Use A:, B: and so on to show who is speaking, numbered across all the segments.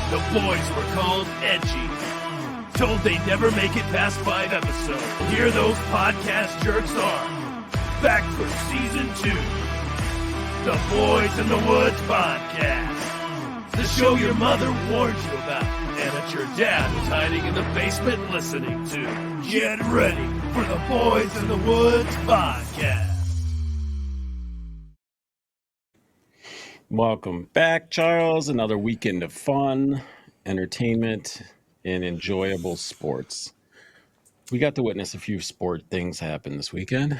A: The boys were called edgy. Told they'd never make it past 5 episodes. Here those podcast jerks are. Back for season 2. The Boys in the Woods podcast. The show your mother warned you about and that your dad was hiding in the basement listening to. Get ready for the Boys in the Woods podcast.
B: Welcome back, Charles. Another weekend of fun, entertainment, and enjoyable sports. We got to witness a few sport things happen this weekend.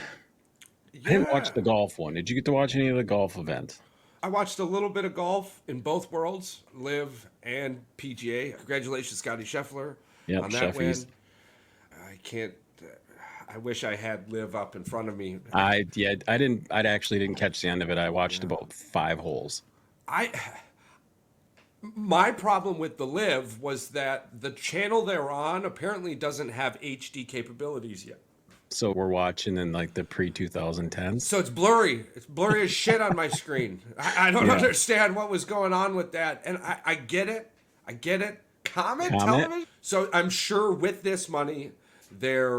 B: Yeah. I didn't watch the golf one. Did you get to watch any of the golf events?
C: I watched a little bit of golf in both worlds, Live and PGA. Congratulations, Scotty Scheffler, on that win. I wish I had Live up in front of me.
B: I actually didn't catch the end of it. I watched about 5 holes.
C: My problem with the Live was that the channel they're on apparently doesn't have HD capabilities yet.
B: So we're watching in like the pre-2010s.
C: So it's blurry. It's blurry as shit on my screen. I don't understand what was going on with that. And I get it. Comet television. So I'm sure with this money, they're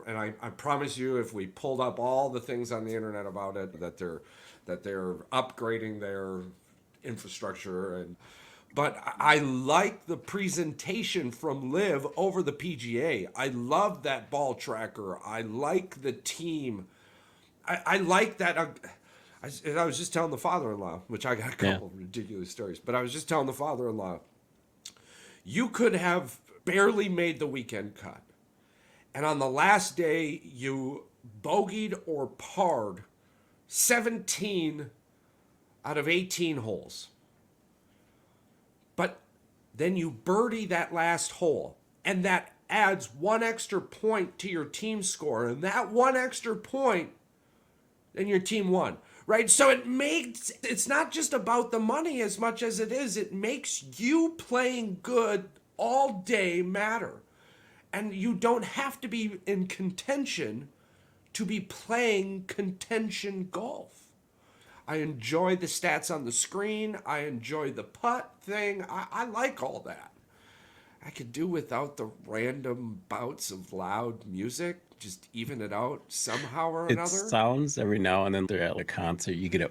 C: and I promise you, if we pulled up all the things on the internet about it, that they're upgrading their infrastructure. But I like the presentation from Live over the PGA. I love that ball tracker. I like the team. I like that. I was just telling the father-in-law, which I got a couple of ridiculous stories, but I was just telling the father-in-law, you could have barely made the weekend cut. And on the last day, you bogeyed or parred 17 out of 18 holes. But then you birdie that last hole, and that adds 1 extra point to your team score. And that 1 extra point, then your team won. Right? So it's not just about the money as much as it makes you playing good all day matter. And you don't have to be in contention to be playing contention golf. I enjoy the stats on the screen. I enjoy the putt thing. I like all that. I could do without the random bouts of loud music. Just even it out somehow or another.
B: It sounds every now and then they're at a concert. You get a.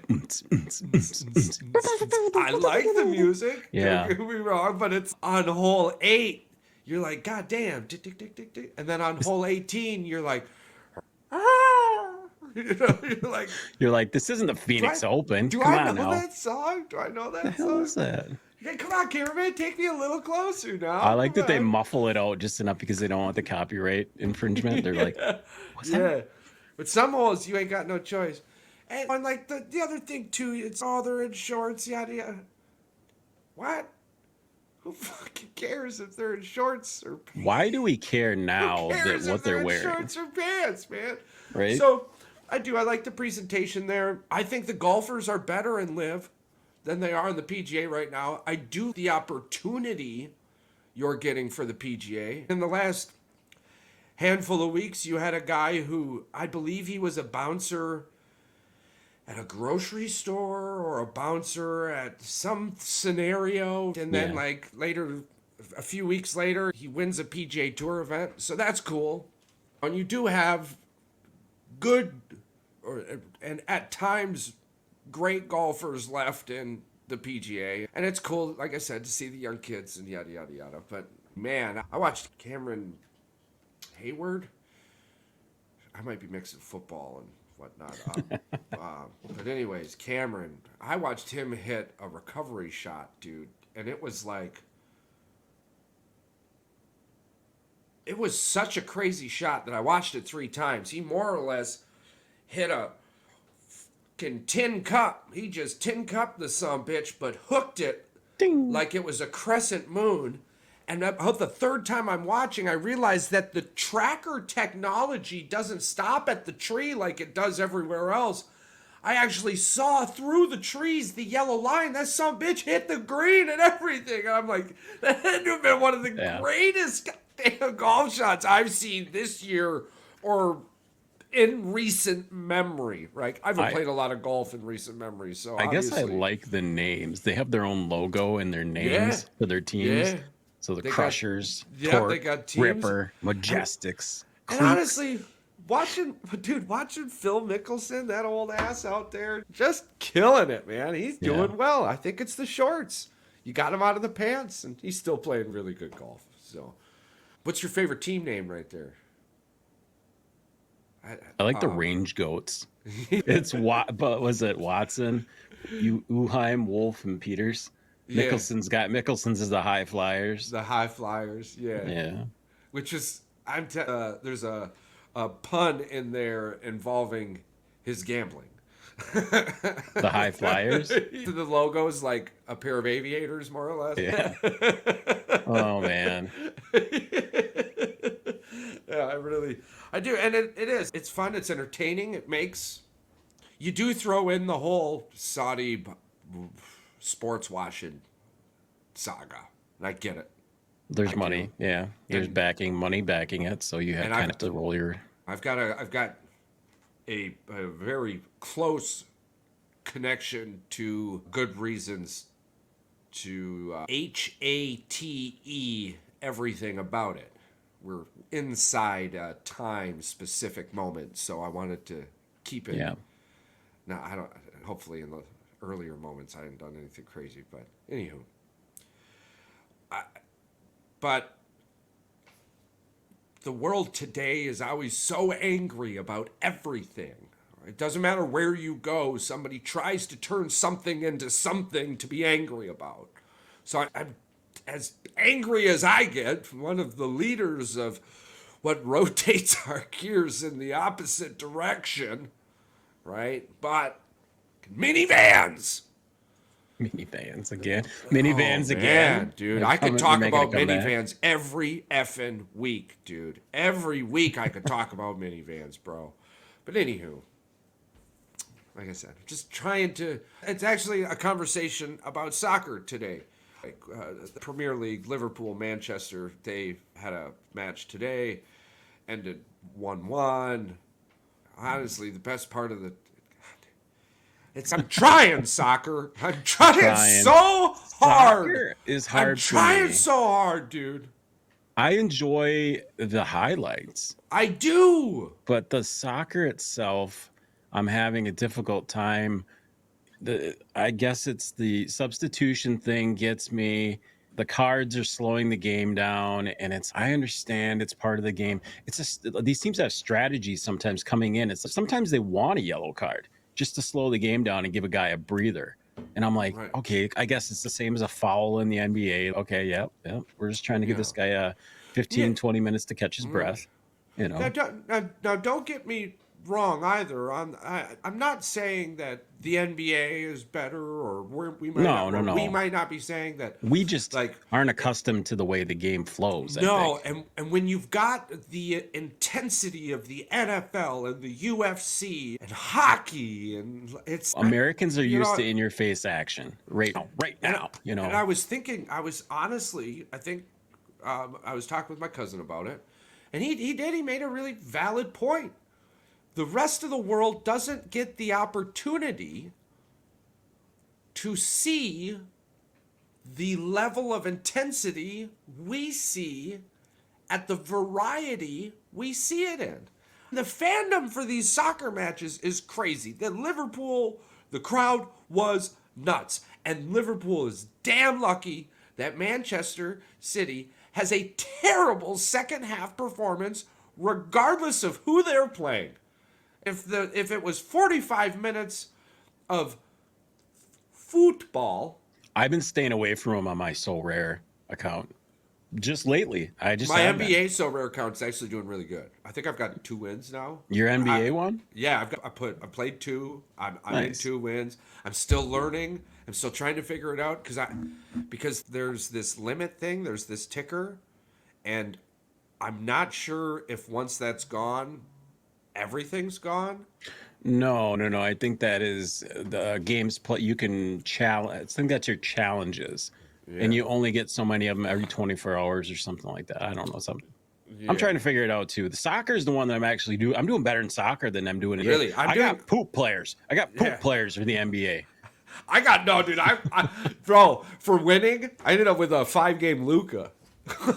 C: I like the music.
B: Yeah.
C: Don't get me wrong, but it's on hole 8. You're like, God damn, tick, tick, tick, tick, tick. And then on hole 18, you're like,
B: you're like, this isn't the Phoenix Open.
C: Do I know that song? Do I know that
B: song? What the hell is that?
C: Hey, come on, cameraman, take me a little closer now.
B: I like that they muffle it out just enough because they don't want the copyright infringement. They're like, what's that?
C: But some holes, you ain't got no choice. And like the other thing, too, it's they're in shorts, yada, yada. What? Who fucking cares if they're in shorts or pants?
B: Why do we care now that what they're wearing?
C: Shorts or pants, man.
B: Right?
C: So I like the presentation there. I think the golfers are better in Live than they are in the PGA right now. I do the opportunity you're getting for the PGA. In the last handful of weeks, you had a guy who, I believe he was a bouncer at a grocery store or a bouncer at some scenario. And then like later, a few weeks later, he wins a PGA Tour event. So that's cool. And you do have good and at times great golfers left in the PGA. And it's cool, like I said, to see the young kids and yada, yada, yada. But man, I watched Cameron Hayward. I might be mixing football and whatnot. But anyways, Cameron, I watched him hit a recovery shot, dude. And it was like, it was such a crazy shot that I watched it 3 times. He more or less hit a fucking tin cup. He just tin cupped the sumbitch, but hooked it like it was a crescent moon. And about the 3rd time I'm watching, I realized that the tracker technology doesn't stop at the tree like it does everywhere else. I actually saw through the trees the yellow line. That sumbitch hit the green and everything. And I'm like, that had to have been one of the greatest goddamn golf shots I've seen this year or in recent memory, right? I haven't played a lot of golf in recent memory, so
B: I guess I
C: obviously,
B: like the names. They have their own logo and their
C: yeah,
B: names for their teams.
C: yeah.
B: So the
C: They got,
B: Crushers,
C: yeah, they
B: Torque,
C: got teams.
B: Ripper, Majestics,
C: And
B: Cleeks.
C: honestly, watching Phil Mickelson, that old ass out there, just killing it, man. He's doing well. I think it's the shorts. You got him out of the pants, and he's still playing really good golf. So, what's your favorite team name right there?
B: I like the Range Goats. It's but was it Watson, Uheim, Wolf, and Peters?
C: Yeah,
B: Mickelson's is the High Flyers.
C: the High Flyers. Yeah,
B: Yeah.
C: which is there's a pun in there involving his gambling.
B: The High Flyers?
C: The logo is like a pair of aviators, more or less.
B: Yeah. Oh man.
C: Yeah, I do, and it is. It's fun. It's entertaining. It makes you do throw in the whole Saudi sports washing saga, and I get it.
B: There's money.
C: do.
B: Yeah. There's
C: And-
B: money backing it, so you have
C: And
B: kind of to roll your
C: I've got a very close connection to good reasons to HATE everything about it. We're inside a time specific moment, so I wanted to keep it.
B: Yeah.
C: Now I don't. Hopefully, in the earlier moments, I hadn't done anything crazy, but anywho. But the world today is always so angry about everything. It doesn't matter where you go, somebody tries to turn something into something to be angry about. So I'm as angry as I get, one of the leaders of what rotates our gears in the opposite direction, right? But minivans!
B: minivans again. Minivans
C: Man,
B: again.
C: dude, I could talk
B: Making a
C: about
B: comeback.
C: minivans every effing week, dude. Every week I could talk about minivans, bro. But anywho, like I said, I'm just trying to. It's actually a conversation about soccer today. Like, the Premier League, Liverpool, Manchester, they had a match today, ended 1-1. Honestly, the best part of the. I'm trying soccer. I'm trying so hard.
B: Soccer is hard
C: I'm
B: for
C: trying
B: me.
C: so hard, dude.
B: I enjoy the highlights,
C: I do.
B: but the soccer itself, I'm having a difficult time. I guess it's the substitution thing gets me. The cards are slowing the game down, and I understand it's part of the game. These teams have strategies sometimes coming in. Sometimes they want a yellow card just to slow the game down and give a guy a breather. And I'm like,
C: Right.
B: okay, I guess it's the same as a foul in the NBA. Okay, yep. We're just trying to give this guy 15, 20 minutes to catch his breath. You know.
C: Now, don't get me wrong either. I'm not saying that the NBA is better, or we might not be saying that.
B: We just
C: like
B: aren't accustomed to the way the game flows.
C: No,
B: I think.
C: and when you've got the intensity of the NFL and the UFC and hockey, and it's
B: Americans are used to in-your-face action right now. You know,
C: and I was thinking, I was talking with my cousin about it, and he made a really valid point. The rest of the world doesn't get the opportunity to see the level of intensity we see at the variety we see it in. The fandom for these soccer matches is crazy. The crowd was nuts. And Liverpool is damn lucky that Manchester City has a terrible second half performance regardless of who they're playing. If it was 45 minutes of football.
B: I've been staying away from them on my So Rare account just lately.
C: My NBA So Rare account is actually doing really good. I think I've got 2 wins now.
B: Your NBA one?
C: Yeah, I played 2. I'm in 2 wins. I'm still learning. I'm still trying to figure it out because there's this limit thing. There's this ticker, and I'm not sure if once that's gone, everything's gone.
B: No. I think that is the games play. You can challenge. I think that's your challenges, and you only get so many of them every 24 hours or something like that. I don't know something. I'm trying to figure it out too. The soccer is the one that I'm doing better in soccer than I'm doing in
C: Really?
B: I got poop players. I got poop players for the NBA.
C: Dude. Bro, for winning, I ended up with a 5-game Luca.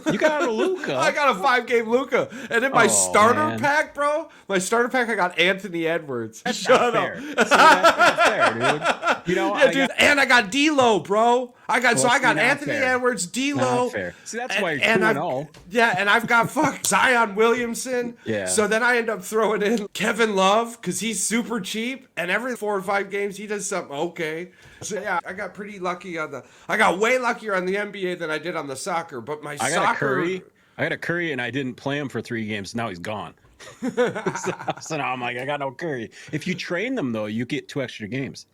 B: You got a Luca.
C: I got a 5-game Luca. And in my starter pack, bro, I got Anthony Edwards. Shut up.
B: See, that's not fair, dude. You know,
C: and I got D'Lo, bro. I got Anthony Edwards, D'Lo.
B: See, that's why you're 2-0.
C: Yeah, and I've got Zion Williamson.
B: Yeah.
C: So then I end up throwing in Kevin Love because he's super cheap, and every 4 or 5 games he does something okay. So yeah, I got pretty lucky I got way luckier on the NBA than I did on the soccer. But I got
B: a Curry, and I didn't play him for 3 games. Now he's gone. So now I'm like, I got no Curry. If you train them though, you get 2 extra games.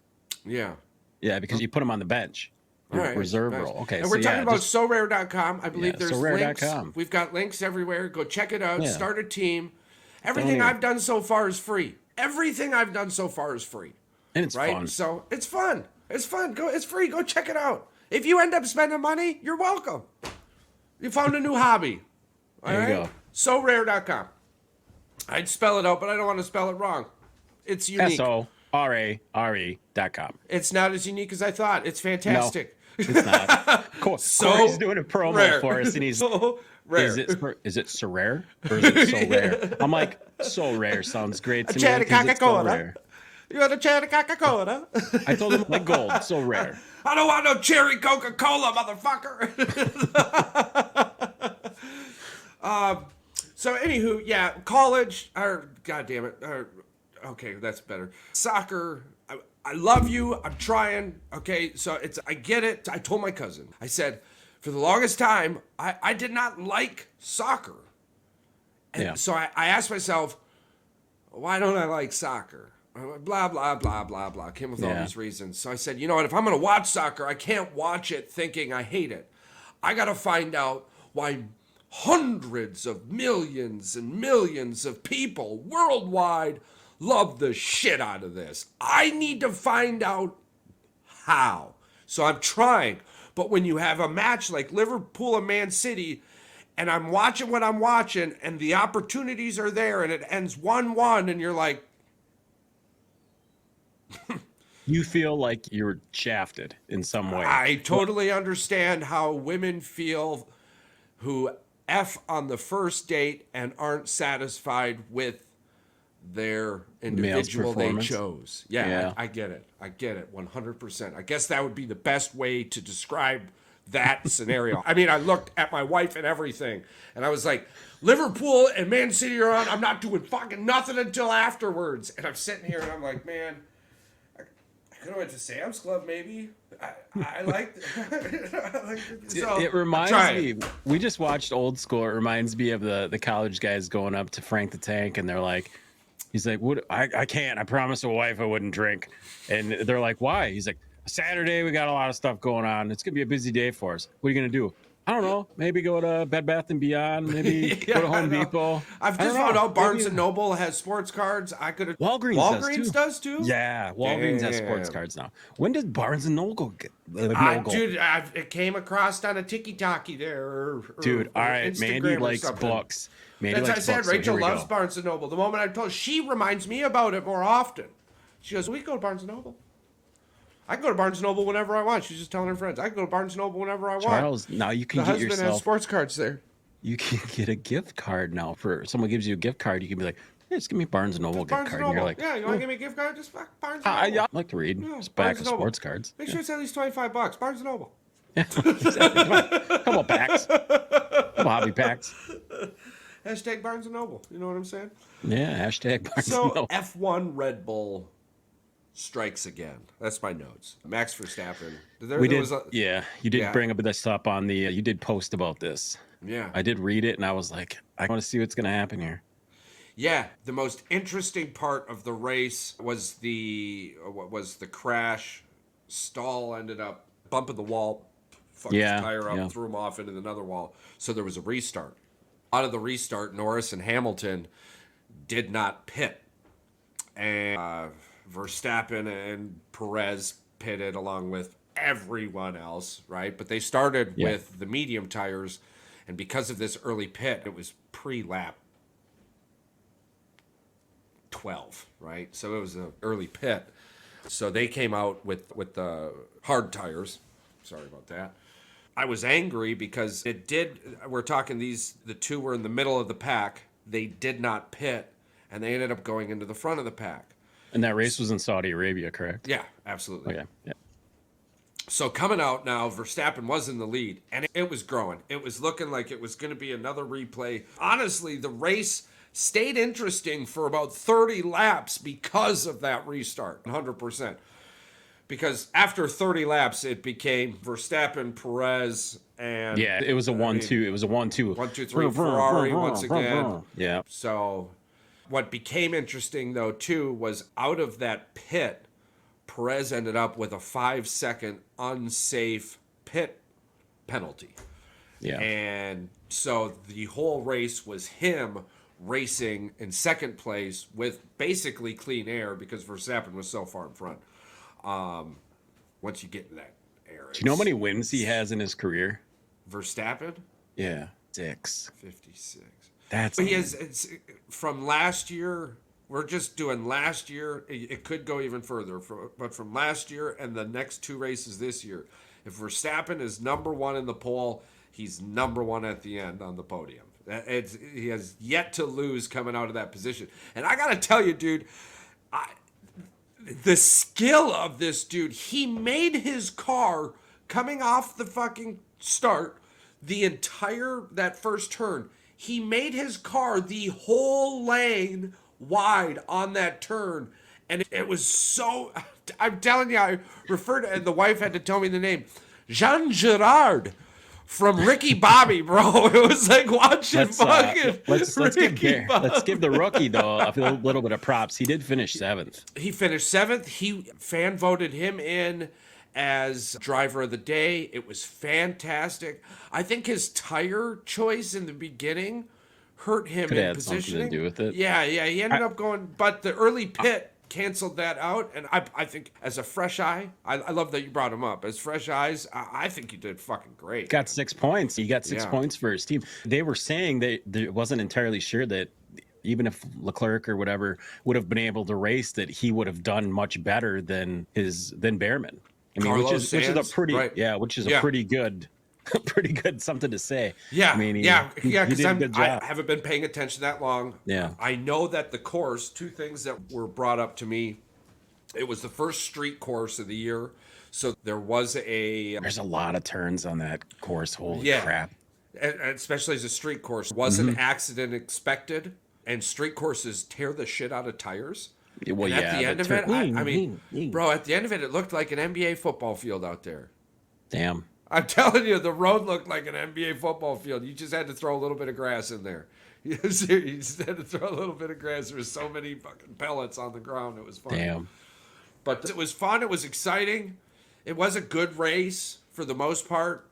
C: Yeah.
B: Yeah, because you put them on the bench. Reserve role. Okay.
C: And we're talking about SoRare.com. I believe there's links.
B: SoRare.com.
C: We've got links everywhere. Go check it out. Start a team. Everything I've done so far is free. Everything I've done so far is free.
B: And it's fun.
C: So it's fun. It's fun. It's free. Go check it out. If you end up spending money, you're welcome. You found a new hobby.
B: There you go.
C: SoRare.com. I'd spell it out, but I don't want to spell it wrong. It's unique.
B: SoRare.com.
C: It's not as unique as I thought. It's fantastic.
B: No, it's not. Corey's doing a promo for us, and he's
C: rare.
B: Is it so rare or is it so rare? I'm like, so rare sounds great to me because it's so rare.
C: You want a cherry Coca-Cola?
B: I told him like gold, so rare.
C: I don't want no cherry Coca-Cola, motherfucker. So anywho, yeah, college, or God damn it, okay, that's better. Soccer, I love you, I'm trying, okay, so I get it. I told my cousin, I said, for the longest time, I did not like soccer. And so I asked myself, why don't I like soccer? Blah, blah, blah, blah, blah. Came with all these reasons. So I said, you know what? If I'm going to watch soccer, I can't watch it thinking I hate it. I got to find out why hundreds of millions and millions of people worldwide love the shit out of this. I need to find out how. So I'm trying. But when you have a match like Liverpool and Man City, and I'm watching what I'm watching, and the opportunities are there, and it ends 1-1, and you're like,
B: you feel like you're shafted in some way.
C: I totally understand how women feel who F on the first date and aren't satisfied with their individual they chose. Yeah. I get it. I get it 100%. I guess that would be the best way to describe that scenario. I mean, I looked at my wife and everything, and I was like, Liverpool and Man City are on. I'm not doing fucking nothing until afterwards. And I'm sitting here and I'm like, man, I could have went to Sam's Club, maybe. I like so,
B: it reminds me, we just watched Old School. It reminds me of the college guys going up to Frank the Tank, and they're like, he's like, what? I can't. I promised a wife I wouldn't drink. And they're like, why? He's like, Saturday, we got a lot of stuff going on. It's going to be a busy day for us. What are you going to do? I don't know. Maybe go to Bed Bath & Beyond. Maybe go to Home Depot.
C: I've just found out Barnes & Noble has sports cards. I could have.
B: Walgreens
C: does too.
B: Yeah, Walgreens has sports cards now. When did Barnes & Noble get?
C: Dude, it came across on a tiki-taki there.
B: Dude, all right. Mandy likes books.
C: That's what I said. Rachel loves Barnes & Noble. The moment I told her, she reminds me about it more often. She goes, we go to Barnes & Noble. I can go to Barnes & Noble whenever I want. She's just telling her friends. I can go to Barnes & Noble whenever I want.
B: Charles, now you can get yourself...
C: The husband has sports cards there.
B: You can get a gift card now. For someone gives you a gift card, you can be like, hey, just give me Barnes & Noble gift card. And you're like,
C: yeah, you want to give me a gift card? Just fuck Barnes & Noble.
B: I like to read. Yeah, just back of sports cards.
C: Make sure it's at least $25. Barnes & Noble.
B: Yeah, exactly. Couple packs. Couple hobby packs.
C: Hashtag Barnes & Noble. You know what I'm saying?
B: Yeah, hashtag Barnes & Noble.
C: F1 Red Bull strikes again. That's my notes. Max Verstappen.
B: You did bring up this up on the. You did post about this.
C: Yeah,
B: I did read it, and I was like, I want to see what's going to happen here.
C: Yeah, the most interesting part of the race was the crash. Stall ended up bumping the wall, fucked his tire up, threw him off into another wall. So there was a restart. Out of the restart, Norris and Hamilton did not pit, and Verstappen and Perez pitted along with everyone else, right? But they started with the medium tires, And because of this early pit, it was pre-lap 12, right? So it was an early pit. So they came out with the hard tires. Sorry about that. I was angry because we're talking the two were in the middle of the pack. They did not pit, and they ended up going into the front of the pack.
B: And that race was in Saudi Arabia, correct?
C: Yeah, absolutely.
B: Okay. Yeah.
C: So coming out now, Verstappen was in the lead, and it was growing. It was looking like it was going to be another replay. Honestly, the race stayed interesting for about 30 laps because of that restart, 100%. Because after 30 laps, it became Verstappen, Perez, and...
B: Yeah, it was a 1-2. It was a 1-2.
C: 1-2-3 Ferrari once again.
B: Yeah.
C: So what became interesting, though, too, was out of that pit, Perez ended up with a 5-second unsafe pit penalty.
B: Yeah.
C: And so the whole race was him racing in second place with basically clean air because Verstappen was so far in front. Once you get in that air.
B: Do you know how many wins he has in his career?
C: Verstappen?
B: Yeah. 6.
C: 56.
B: That's
C: But he has, it's, from last year, we're just doing last year. It could go even further, but from last year and the next two races this year, if Verstappen is number one in the pole, he's number one at the end on the podium. He has yet to lose coming out of that position. And I got to tell you, dude, the skill of this dude, he made his car coming off the fucking start, that first turn, he made his car the whole lane wide on that turn. And it was so, I'm telling you, I referred to, and the wife had to tell me the name, Jean Girard from Ricky Bobby, bro. It was like watching
B: let's give the rookie though a little bit of props. He did finish 7th.
C: He finished 7th. Fan voted him in as driver of the day. It was fantastic. I think his tire choice in the beginning hurt him
B: Could
C: in
B: have
C: positioning.
B: something to do with it.
C: Yeah. He ended up going, but the early pit canceled that out. And I think as a fresh eye, I love that you brought him up. As fresh eyes, I think you did fucking great.
B: Got 6 points. He got 6 points for his team. They were saying they wasn't entirely sure that even if Leclerc or whatever would have been able to race, that he would have done much better than Behrman. I mean, which is a pretty a pretty good. Pretty good, something to say.
C: Yeah,
B: I mean,
C: because I haven't been paying attention that long.
B: Yeah,
C: I know that the course. Two things that were brought up to me. It was the first street course of the year, so there's
B: a lot of turns on that course. Holy crap!
C: And especially as a street course, was an accident expected? And street courses tear the shit out of tires.
B: Well,
C: and at the end of it, I mean, bro, at the end of it, it looked like an NBA football field out there.
B: Damn.
C: I'm telling you, the road looked like an NBA football field. You just had to throw a little bit of grass in there. You just had to throw a little bit of grass. There was so many fucking pellets on the ground. It was fun.
B: Damn.
C: But it was fun. It was exciting. It was a good race for the most part.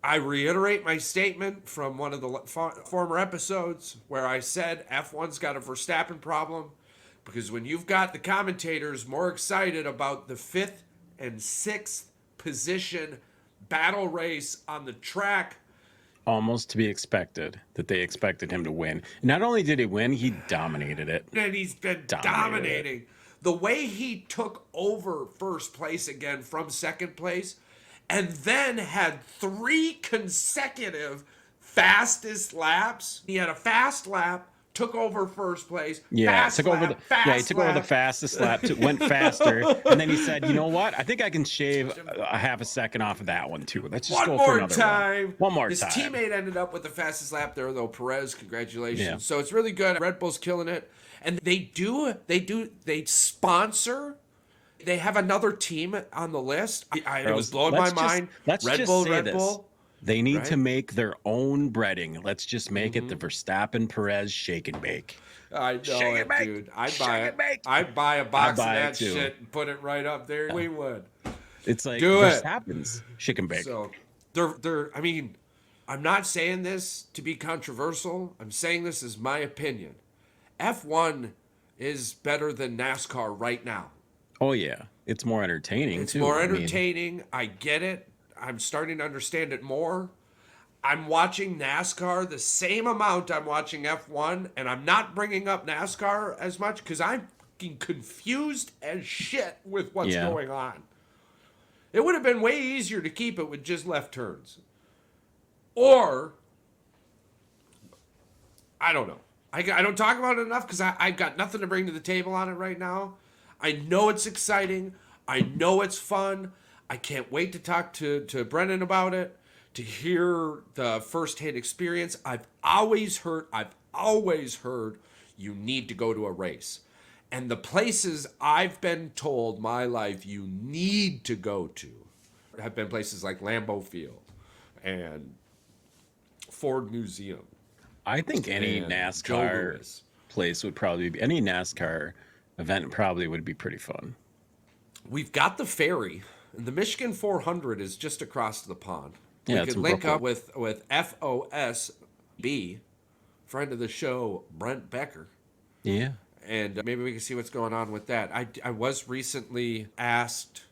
C: I reiterate my statement from one of the former episodes where I said F1's got a Verstappen problem because when you've got the commentators more excited about the 5th and 6th position battle race on the track,
B: almost to be expected that they expected him to win. Not only did he win, he dominated it.
C: And he's been dominating. The way he took over first place again from second place and then had 3 consecutive fastest laps. He had a fast lap, took over first place.
B: Yeah, he took over the fastest lap, went faster, and then he said, "You know what? I think I can shave a half a second off of that one too. Let's just go for another one. One more time."
C: His teammate ended up with the fastest lap there, though. Perez, congratulations. Yeah. So it's really good. Red Bull's killing it, and they sponsor. They have another team on the list. It was blowing my mind. Red Bull.
B: They need to make their own breading. Let's just make it the Verstappen Perez shake and bake.
C: I know it, dude. I'd buy it. I'd buy a box of that shit and put it right up there. Yeah. We would.
B: It's like Verstappen's shake and bake.
C: So I mean, I'm not saying this to be controversial. I'm saying this as my opinion. F1 is better than NASCAR right now.
B: Oh yeah, it's more entertaining.
C: It's more entertaining. I get it. I'm starting to understand it more. I'm watching NASCAR the same amount I'm watching F1, and I'm not bringing up NASCAR as much because I'm fucking confused as shit with what's
B: Yeah.
C: going on. It would have been way easier to keep it with just left turns. Or, I don't know. I don't talk about it enough because I've got nothing to bring to the table on it right now. I know it's exciting. I know it's fun. I can't wait to talk to Brennan about it, to hear the first-hand experience. I've always heard you need to go to a race. And the places I've been told my life you need to go to have been places like Lambeau Field and Ford Museum.
B: I think any
C: And Joe
B: NASCAR
C: Louis.
B: place would probably be, any NASCAR event probably would be pretty fun.
C: We've got the ferry, and the Michigan 400 is just across the pond.
B: Yeah,
C: We
B: it's
C: could
B: in
C: link up
B: Brooklyn.
C: with FOSB, friend of the show, Brent Becker.
B: Yeah.
C: And maybe we can see what's going on with that. I was recently asked,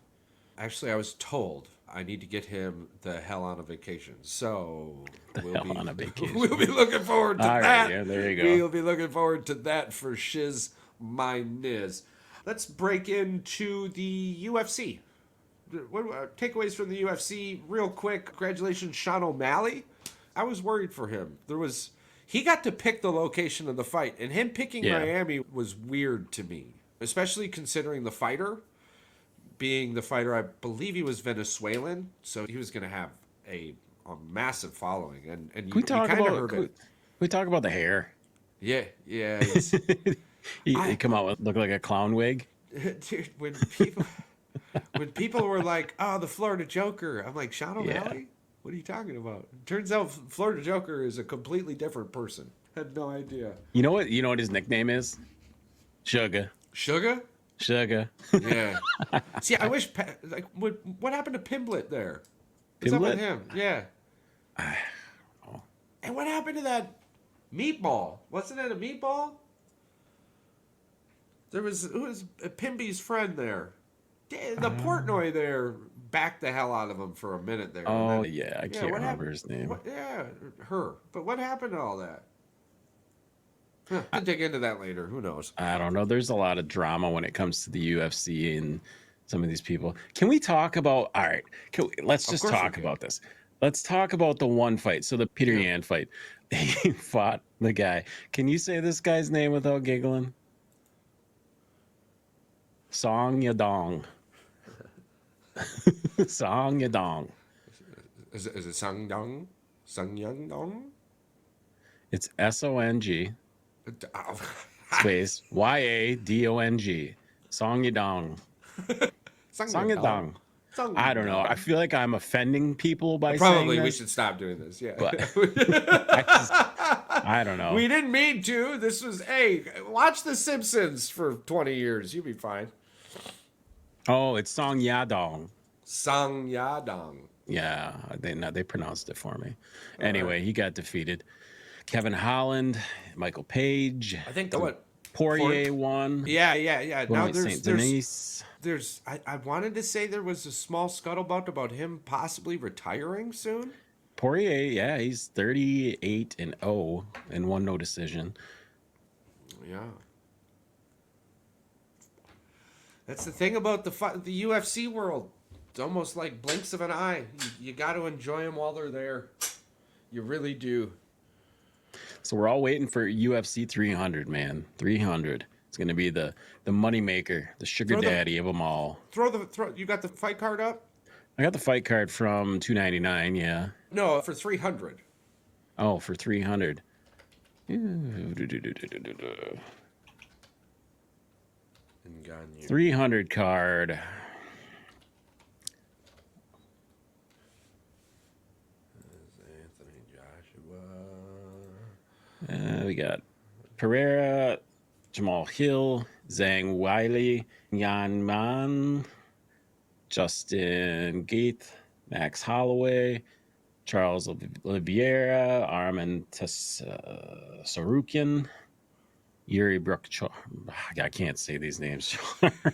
C: actually, I was told I need to get him the hell on a vacation. So
B: hell on a vacation.
C: we'll be looking forward to
B: All right,
C: that.
B: yeah, there you go.
C: We'll be looking forward to that for shiz my niz. Let's break into the UFC. What takeaways from the UFC real quick? Congratulations, Sean O'Malley. I was worried for him. He got to pick the location of the fight, and him picking Miami was weird to me, especially considering the fighter being the fighter. I believe he was Venezuelan, so he was going to have a massive following. And
B: Can we talk about the hair?
C: Yeah.
B: He come out with look like a clown wig.
C: Dude, when people were like, "Oh, the Florida Joker," I'm like, "Sean O'Malley? What are you talking about?" Turns out Florida Joker is a completely different person. Had no idea.
B: You know what? You know what his nickname is? Sugar.
C: Sugar?
B: Sugar.
C: Yeah. See, I wish what happened to Pimblett there? What's up with him? Yeah. And what happened to that meatball? Wasn't it a meatball? Who was Pimby's friend there? The Portnoy there backed the hell out of him for a minute there.
B: Oh, yeah. I can't remember his name.
C: Her. But what happened to all that? I'll dig into that later. Who knows?
B: I don't know. There's a lot of drama when it comes to the UFC and some of these people. Can we talk about, all right, let's just talk about this. Let's talk about the one fight. So the Peter Yan fight. He fought the guy. Can you say this guy's name without giggling? Song Yadong. Song Yadong.
C: Is it Sung Dong? Sung Young Dong?
B: It's SONG space YADONG. Song Yadong. Song Yadong. I don't know. I feel like I'm offending people by
C: Probably
B: saying
C: we
B: this,
C: should stop doing this. Yeah.
B: but I don't know.
C: We didn't mean to. This was, hey, watch The Simpsons for 20 years. You'll be fine.
B: Oh, it's Song Yadong.
C: Sung Yadong.
B: Yeah, they pronounced it for me. Anyway, he got defeated. Kevin Holland, Michael Page.
C: I think
B: Poirier won.
C: Yeah. Now
B: Denise.
C: I wanted to say there was a small scuttlebutt about him possibly retiring soon.
B: Poirier, yeah, he's 38-0 and won no decision.
C: Yeah. That's the thing about the UFC world. It's almost like blinks of an eye. You got to enjoy them while they're there. You really do.
B: So we're all waiting for UFC 300, man. 300. It's going to be the money maker, the sugar daddy of them all.
C: You got the fight card up?
B: I got the fight card from $299, yeah.
C: No, for 300.
B: Oh, for 300. 300 card. We got Pereira, Jamal Hill, Zhang Weili, Yan Man, Justin Gaeth, Max Holloway, Charles Oliveira, Armin Sarukian, Yuri Brukcho. I can't say these names.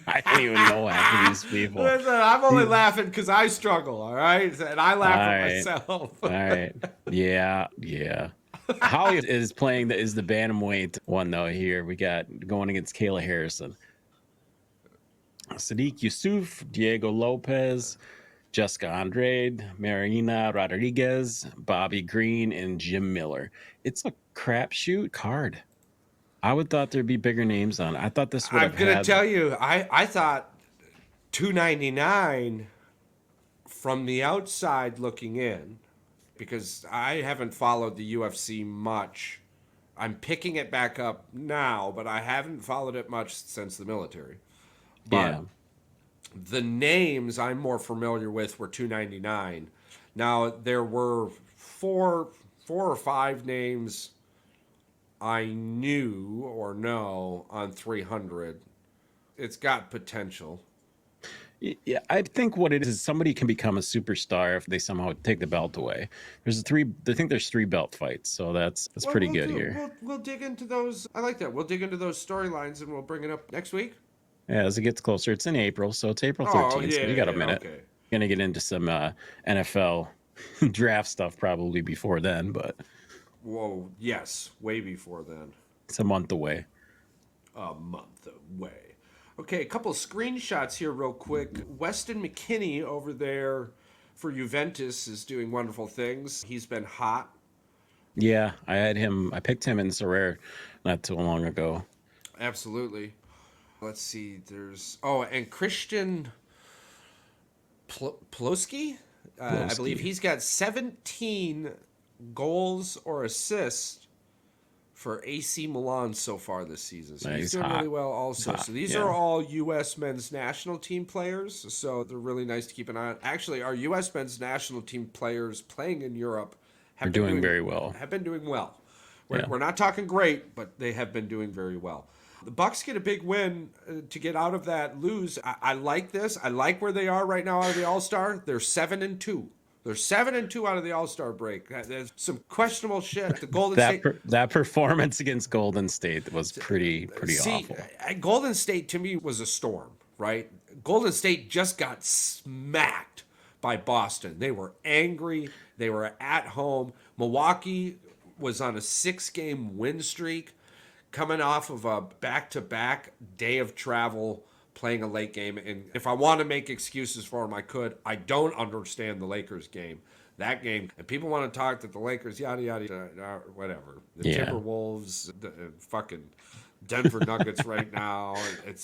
B: I don't even know half of these people.
C: Listen, I'm only laughing because I struggle, all right? And I laugh at myself.
B: All right. Yeah. Howie is playing is the bantamweight one though. Here we got going against Kayla Harrison, Sadiq Yusuf, Diego Lopez, Jessica Andrade, Marina Rodriguez, Bobby Green, and Jim Miller. It's a crapshoot card. I would thought there'd be bigger names on it. I thought this would have
C: I'm going to
B: had.
C: tell you, I thought $2.99 from the outside looking in, because I haven't followed the UFC much. I'm picking it back up now, but I haven't followed it much since the military. But
B: Yeah.
C: the names I'm more familiar with were $2.99. Now there were four or five names I knew or know on 300. It's got potential.
B: Yeah, I think what it is somebody can become a superstar if they somehow take the belt away. I think there's 3 belt fights, so that's pretty good here.
C: We'll dig into those. I like that. We'll dig into those storylines and we'll bring it up next week.
B: Yeah, as it gets closer, it's in April, so it's April 13th.
C: Oh, yeah,
B: so we got a minute.
C: Okay.
B: Gonna get into some NFL draft stuff probably before then, but
C: Whoa, yes, way before then.
B: it's a month away.
C: A month away. Okay, a couple of screenshots here real quick. Weston McKinney over there for Juventus is doing wonderful things. He's been hot.
B: Yeah, I picked him in Sorare not too long ago.
C: Absolutely. Let's see, and Christian Ploski? I believe he's got 17 goals or assists for AC Milan so far this season. So he's doing really well also. So these are all U.S. men's national team players. So they're really nice to keep an eye on. Actually, our U.S. men's national team players playing in Europe have been doing very well. We're not talking great, but they have been doing very well. The Bucks get a big win to get out of that lose. I like this. I like where they are right now out of the All-Star. They're 7-2. They're 7-2 out of the All-Star break. There's some questionable shit. The Golden State
B: that performance against Golden State was pretty awful.
C: Golden State to me was a storm, right? Golden State just got smacked by Boston. They were angry. They were at home. Milwaukee was on a 6-game win streak, coming off of a back-to-back day of travel, playing a late game. And if I want to make excuses for them, I could. I don't understand the Lakers game. That game, and people want to talk that the Lakers, yada, yada, whatever. The Timberwolves, the fucking Denver Nuggets right now.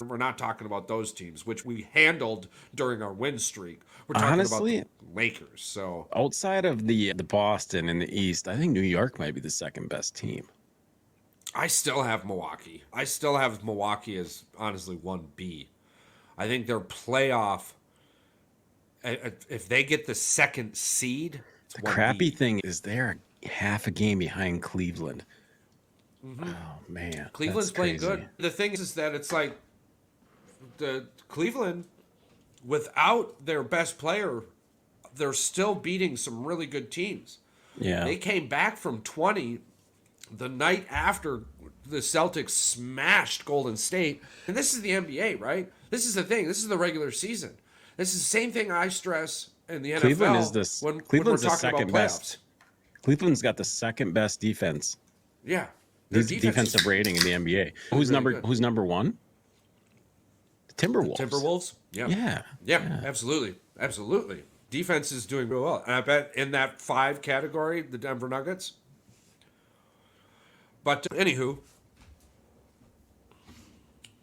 C: We're not talking about those teams, which we handled during our win streak. We're talking about the Lakers. So
B: outside of the Boston in the East, I think New York might be the second best team.
C: I still have Milwaukee. I still have Milwaukee as honestly 1B. I think their playoff, if they get the second seed,
B: the crappy thing is they're half a game behind Cleveland. Mm-hmm. Oh man,
C: Cleveland's playing good. The thing is that it's like the Cleveland, without their best player, they're still beating some really good teams.
B: Yeah,
C: they came back from 20 the night after the Celtics smashed Golden State. And this is the NBA, right? This is the thing. This is the regular season. This is the same thing I stress in the NFL.
B: Cleveland's the second best. Cleveland's got the second best defense.
C: Yeah.
B: Defensive rating in the NBA. Who's number one? The Timberwolves.
C: The Timberwolves? Yeah. Absolutely. Defense is doing real well. And I bet in that 5 category, the Denver Nuggets. But anywho,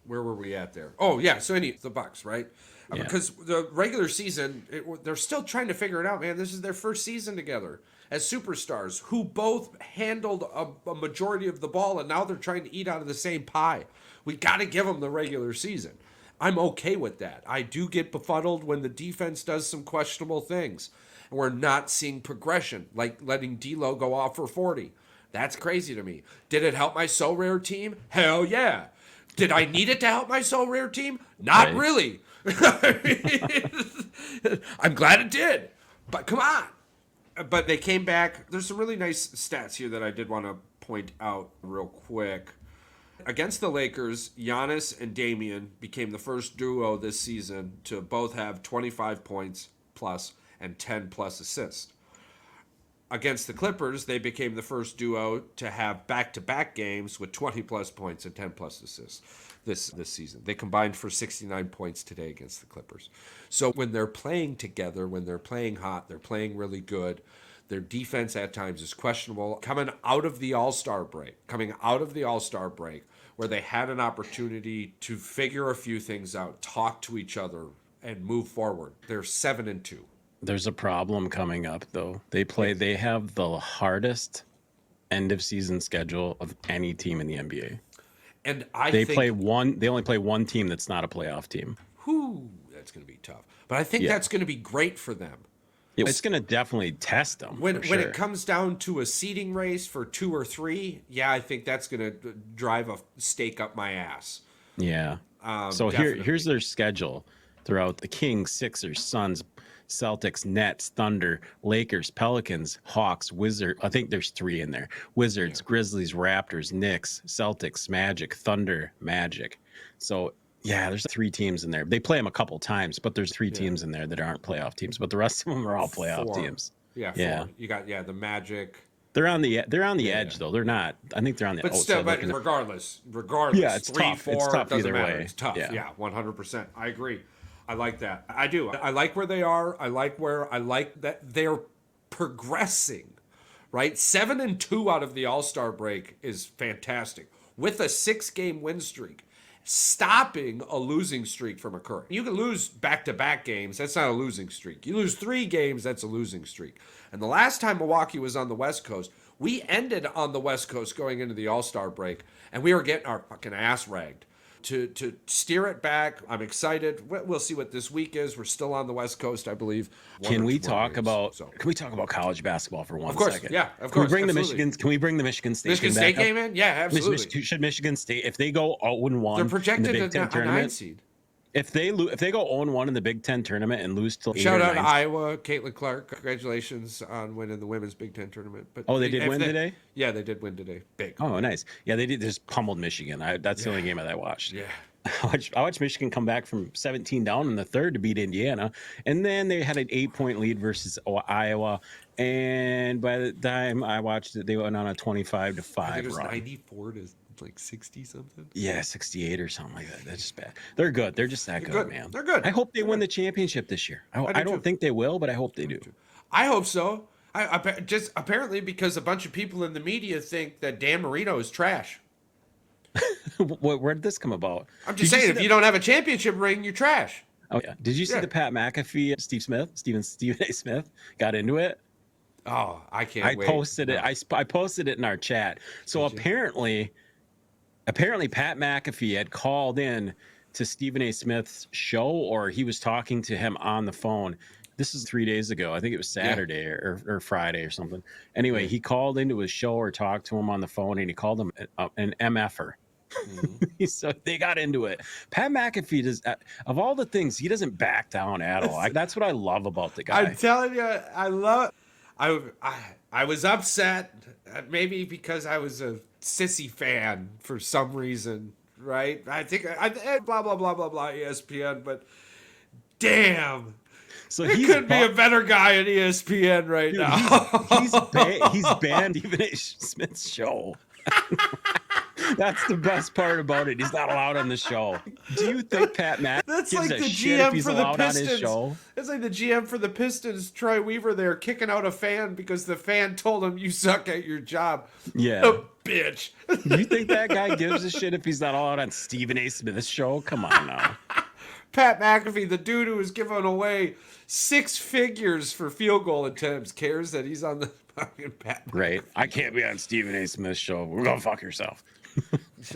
C: where were we at there? Oh yeah, so the Bucks, right? Yeah. Because the regular season, they're still trying to figure it out, man. This is their first season together as superstars who both handled a majority of the ball, and now they're trying to eat out of the same pie. We got to give them the regular season. I'm okay with that. I do get befuddled when the defense does some questionable things, and we're not seeing progression, like letting D'Lo go off for 40. That's crazy to me. Did it help my So Rare team? Hell yeah. Did I need it to help my So Rare team? Not really. I'm glad it did. But come on. But they came back. There's some really nice stats here that I did want to point out real quick. Against the Lakers, Giannis and Damian became the first duo this season to both have 25 points plus and 10 plus assists. Against the Clippers, they became the first duo to have back-to-back games with 20 plus points and 10 plus assists this season. They combined for 69 points today against the Clippers. So when they're playing together, when they're playing hot, they're playing really good. Their defense at times is questionable. Coming out of the All-Star break, where they had an opportunity to figure a few things out, talk to each other, and move forward, they're 7-2.
B: There's a problem coming up, though. They have the hardest end of season schedule of any team in the NBA.
C: And
B: they only play one team that's not a playoff team.
C: That's going to be tough. But I think that's going to be great for them.
B: It's going to definitely test them.
C: When it comes down to a seeding race for 2 or 3, I think that's going to drive a stake up my ass.
B: Yeah. So here's their schedule throughout: the Kings, Sixers, Suns, Celtics, Nets, Thunder, Lakers, Pelicans, Hawks, Wizards. I think there's 3 in there. Wizards, Grizzlies, Raptors, Knicks, Celtics, Magic, Thunder, Magic. So there's 3 teams in there. They play them a couple times, but there's 3 teams in there that aren't playoff teams. But the rest of them are all playoff
C: 4
B: teams.
C: 4. You got the Magic.
B: They're on the edge though. They're not. I think they're on the outside.
C: Still, but regardless,
B: it's
C: 3,
B: tough.
C: 4,
B: it's tough
C: doesn't
B: either
C: matter.
B: way.
C: It's tough. Yeah, 100%. I agree. I like that. I do. I like where they are. I like that they're progressing, right? 7-2 out of the All-Star break is fantastic. With a 6-game win streak, stopping a losing streak from occurring. You can lose back-to-back games. That's not a losing streak. You lose 3 games, that's a losing streak. And the last time Milwaukee was on the West Coast, we ended on the West Coast going into the All-Star break, and we were getting our fucking ass ragged. To steer it back, I'm excited. We'll see what this week is. We're still on the West Coast, I believe.
B: Can we talk about college basketball for one second?
C: Of course, yeah, of course.
B: Can we bring the Michigan State
C: game in? Yeah, absolutely.
B: Should Michigan State, if they go 0-1,
C: they're projected
B: in the Big Ten
C: a
B: tournament,
C: 9 seed.
B: If they go 0-1 in the Big Ten tournament and lose to
C: shout out to Iowa, Caitlin Clark. Congratulations on winning the women's Big Ten tournament. But
B: they did win today?
C: Yeah, they did win today. Big.
B: Oh, nice. Yeah, they did. Just pummeled Michigan. That's the only game that I watched.
C: Yeah.
B: I watched Michigan come back from 17 down in the third to beat Indiana, and then they had an 8-point lead versus Iowa. And by the time I watched it, they went on a 25-5
C: I think it was
B: run.
C: 94 to like 60 something.
B: Yeah, 68 or something like that. That's just bad. They're good. They're just that good, man.
C: They're good.
B: I hope they win the championship this year. I don't think they will, but I hope they do.
C: I hope so. I just apparently because a bunch of people in the media think that Dan Marino is trash.
B: Where did this come about?
C: I'm just saying, if you don't have a championship ring, you're trash.
B: Oh yeah. Did you see the Pat McAfee, Stephen A. Smith got into it?
C: Oh, I can't wait.
B: Posted it. I posted it in our chat. So apparently Pat McAfee had called in to Stephen A. Smith's show, or he was talking to him on the phone. This is 3 days ago. I think it was Saturday or Friday or something. Anyway, he called into his show or talked to him on the phone, and he called him an MFer. Mm-hmm. So they got into it. Pat McAfee does, of all the things, he doesn't back down at all. That's what I love about the guy.
C: I'm telling you, I love it. I was upset, maybe because I was a sissy fan for some reason, right? I think blah blah blah blah blah ESPN, but damn.
B: So
C: he could be a better guy at ESPN right now.
B: He's banned Stephen A. Smith's show. That's the best part about it. He's not allowed on the show. Do you think Pat McAfee
C: That's
B: gives
C: like
B: a
C: the
B: shit if
C: GM
B: he's
C: for the
B: allowed on his
C: Pistons?
B: show?
C: It's like the GM for the Pistons, Troy Weaver, there kicking out a fan because the fan told him you suck at your job.
B: Yeah.
C: Oh, bitch.
B: Do you think that guy gives a shit if he's not allowed on Stephen A. Smith's show? Come on now.
C: Pat McAfee, the dude who was giving away 6 figures for field goal attempts, cares that he's on the fucking Pat McAfee.
B: Right. I can't be on Stephen A. Smith's show. We're going to fuck yourself.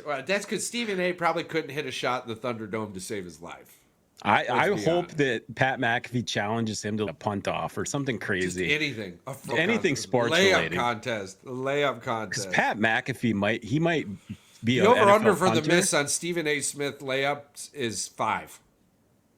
C: Well, that's because Stephen A. probably couldn't hit a shot in the Thunderdome to save his life.
B: I hope that Pat McAfee challenges him to a punt off or something crazy.
C: Just anything.
B: Anything sports
C: related.
B: related.
C: Layup contest.
B: Because Pat McAfee might be
C: the
B: an
C: over-under
B: NFL
C: for the
B: punter.
C: miss on Stephen A. Smith layups is 5.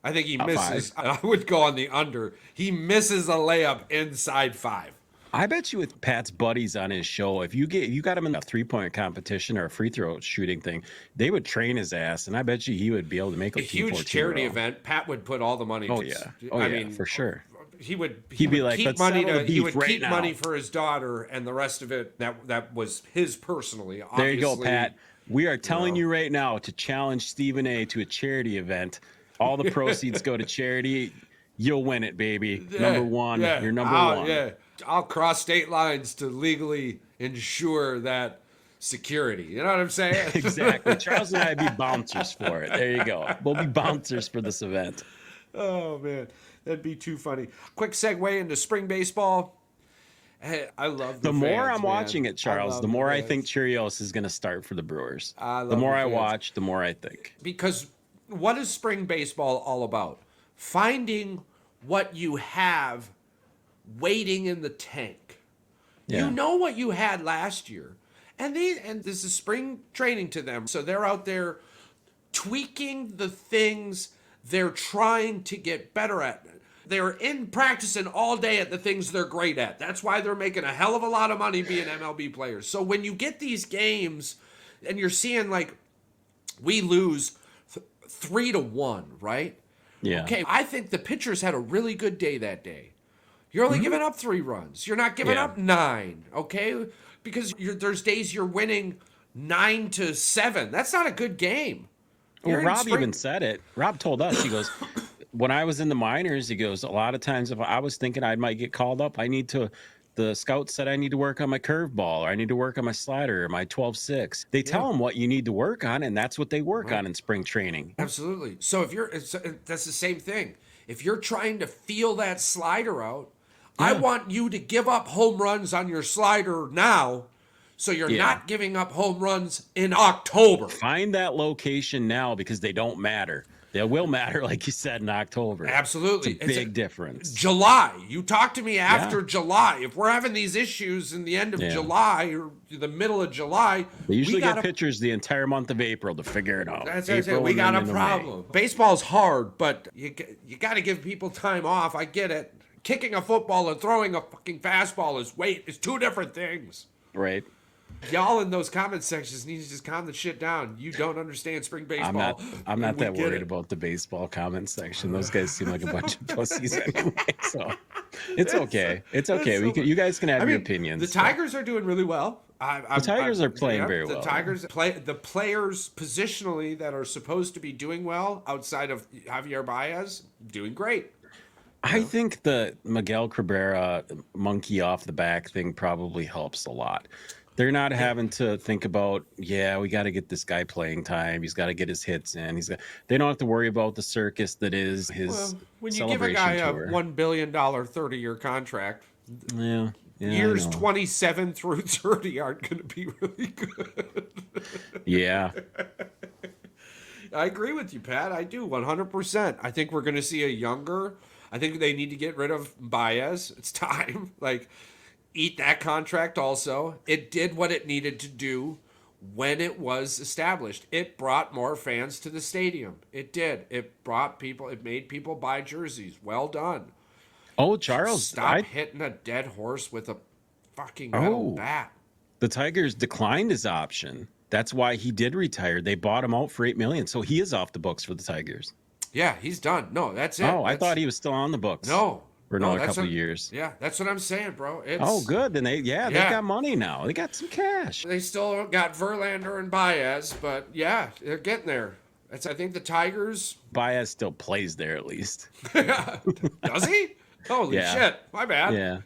C: I think he misses.
B: 5.
C: I would go on the under. He misses a layup inside 5.
B: I bet you with Pat's buddies on his show, if you got him in a 3-point competition or a free throw shooting thing, they would train his ass, and I bet you he would be able to make
C: A
B: a Team
C: huge
B: 14
C: charity
B: row.
C: event, Pat would put all the money.
B: Oh
C: to,
B: yeah,
C: I mean,
B: for sure.
C: He would
B: be like,
C: keep
B: "Let's
C: money
B: settle
C: to
B: the
C: he
B: beef
C: would
B: right
C: keep
B: now."
C: money for his daughter, and the rest of it that was his personally.
B: There you go,
C: Obviously,
B: Pat. We are telling
C: know.
B: you right now to challenge Stephen A to a charity event. All the proceeds go to charity. You'll win it, baby. Number one. You're number one.
C: Yeah, I'll cross state lines to legally ensure that security. You know what I'm saying?
B: Exactly. Charles and I be bouncers for it. There you go. We'll be bouncers for this event.
C: Oh man, that'd be too funny. Quick segue into spring baseball. Hey, I love
B: The more
C: fans,
B: I'm
C: man.
B: watching it, Charles,
C: love
B: the more I
C: fans.
B: think Cheerios is going to start for the Brewers.
C: love
B: The more
C: the
B: I
C: fans.
B: watch, the more I think.
C: Because what is spring baseball all about? Finding what you have waiting in the tank.
B: Yeah.
C: You know what you had last year. And this is spring training to them. So they're out there tweaking the things they're trying to get better at. They're in practicing all day at the things they're great at. That's why they're making a hell of a lot of money being MLB players. So when you get these games and you're seeing like we lose 3-1, right?
B: Yeah.
C: Okay, I think the pitchers had a really good day that day. You're only giving up 3 runs. You're not giving up 9, okay? Because there's days you're winning 9-7. That's not a good game.
B: Well, Rob even said it. Rob told us, he goes, when I was in the minors, he goes, a lot of times if I was thinking I might get called up, the scouts said I need to work on my curveball, or I need to work on my slider, or my 12-6. They tell them what you need to work on, and that's what they work on in spring training.
C: Absolutely. So that's the same thing. If you're trying to feel that slider out, I want you to give up home runs on your slider now, so you're not giving up home runs in October.
B: Find that location now, because they don't matter. They will matter, like you said, in October.
C: Absolutely.
B: It's a big difference.
C: July. You talk to me after July. If we're having these issues in the end of July or the middle of July,
B: they usually get pitchers the entire month of April to figure it out.
C: That's what I'm saying. We got a problem. Baseball's hard, but you got to give people time off. I get it. Kicking a football and throwing a fucking fastball is 2 different things.
B: Right.
C: Y'all in those comment sections need to just calm the shit down. You don't understand spring baseball.
B: I'm not that worried about the baseball comment section. Those guys seem like a bunch of pussies anyway. So it's okay. It's okay. You guys can have your opinions.
C: The Tigers are doing really well.
B: The Tigers are playing very well.
C: The Tigers the players positionally that are supposed to be doing well outside of Javier Baez doing great.
B: I think the Miguel Cabrera monkey off the back thing probably helps a lot. They're not having to think about, we got to get this guy playing time. He's got to get his hits in. They don't have to worry about the circus that is his
C: when you give a guy
B: tour.
C: a $1 billion 30-year contract,
B: yeah,
C: years 27 through 30 aren't going to be really good.
B: Yeah.
C: I agree with you, Pat. I do, 100%. I think we're going to see a younger... I think they need to get rid of Baez. It's time. Eat that contract also. It did what it needed to do when it was established. It brought more fans to the stadium. It did. It made people buy jerseys. Well done.
B: Oh, Charles.
C: Stop hitting a dead horse with a fucking metal bat.
B: The Tigers declined his option. That's why he did retire. They bought him out for $8 million. So he is off the books for the Tigers.
C: Yeah, he's done. No, that's it.
B: I thought he was still on the books.
C: No.
B: For another couple of years.
C: Yeah, that's what I'm saying, bro.
B: Good. Then they got money now. They got some cash.
C: They still got Verlander and Baez, but they're getting there. I think the Tigers...
B: Baez still plays there at least.
C: Does he? Holy shit. My bad.
B: Yeah.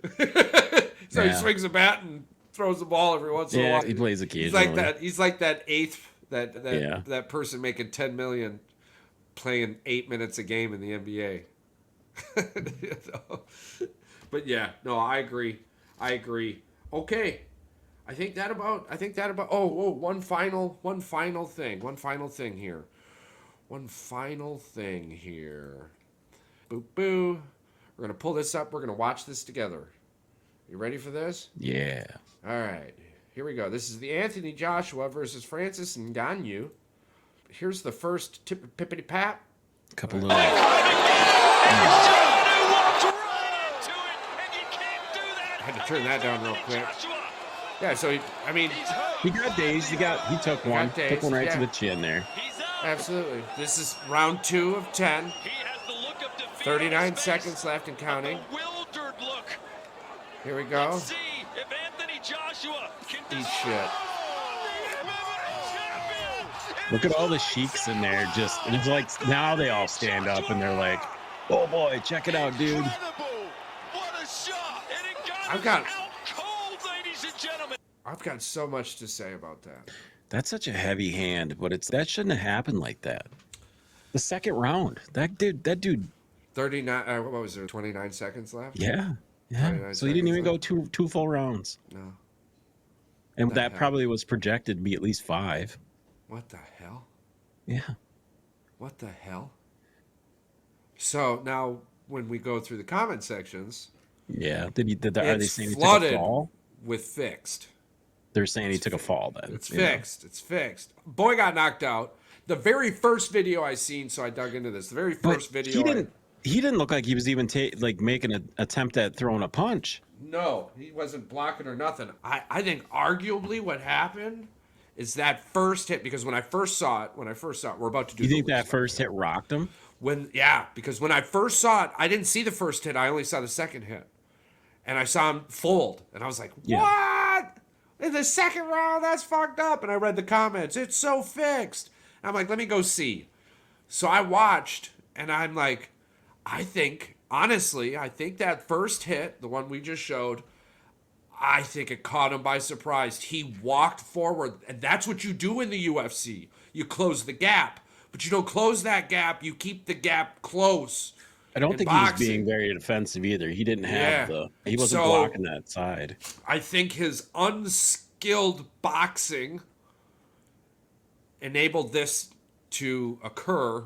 C: He swings a bat and throws the ball every once in a while.
B: He plays occasionally.
C: He's like that eighth, that person making $10 million playing 8 minutes a game in the NBA. But I agree. Okay. I think that about one final thing here. Boo boo. We're gonna pull this up, we're gonna watch this together. You ready for this?
B: Yeah.
C: All right. Here we go. This is the Anthony Joshua versus Francis Ngannou. Here's the first pippity pap.
B: Couple little.
C: Had to turn that down real quick. Yeah, so he
B: got dazed. He took one.
C: dazed,
B: Took one right to
C: yeah.
B: the chin there.
C: Absolutely. This is round 2 of 10. 39 seconds left and counting. Here we go. Eat shit.
B: Look at all the sheiks in there. Just it's like now they all stand up and they're like, "Oh boy, check it out, dude."
C: I've got so much to say about that.
B: That's such a heavy hand, but that shouldn't have happened like that. The second round, that dude.
C: 39. What was there? 29 seconds left.
B: Yeah. So he didn't even go two full rounds.
C: No.
B: And that probably was projected to be at least 5.
C: What the hell?
B: Yeah.
C: What the hell? So now, when we go through the comment sections,
B: yeah, are they saying he took a fall?
C: With fixed.
B: They're saying he took a fall. Then
C: it's fixed. It's fixed. Boy got knocked out. The very first video I seen, so I dug into this. The very first video.
B: He didn't look like he was even making an attempt at throwing a punch.
C: No, he wasn't blocking or nothing. I think arguably what happened is that first hit, because when I first saw it, we're about to do.
B: You think that first hit rocked him?
C: Because when I first saw it, I didn't see the first hit. I only saw the second hit, and I saw him fold, and I was like, "What? In the second round? That's fucked up." And I read the comments. It's so fixed. And I'm like, let me go see. So I watched, and I'm like, honestly, I think that first hit, the one we just showed, I think it caught him by surprise. He walked forward, and that's what you do in the UFC. You close the gap, but you don't close that gap. You keep the gap close.
B: I don't think he was being very defensive either. He didn't have he wasn't blocking that side.
C: I think his unskilled boxing enabled this to occur.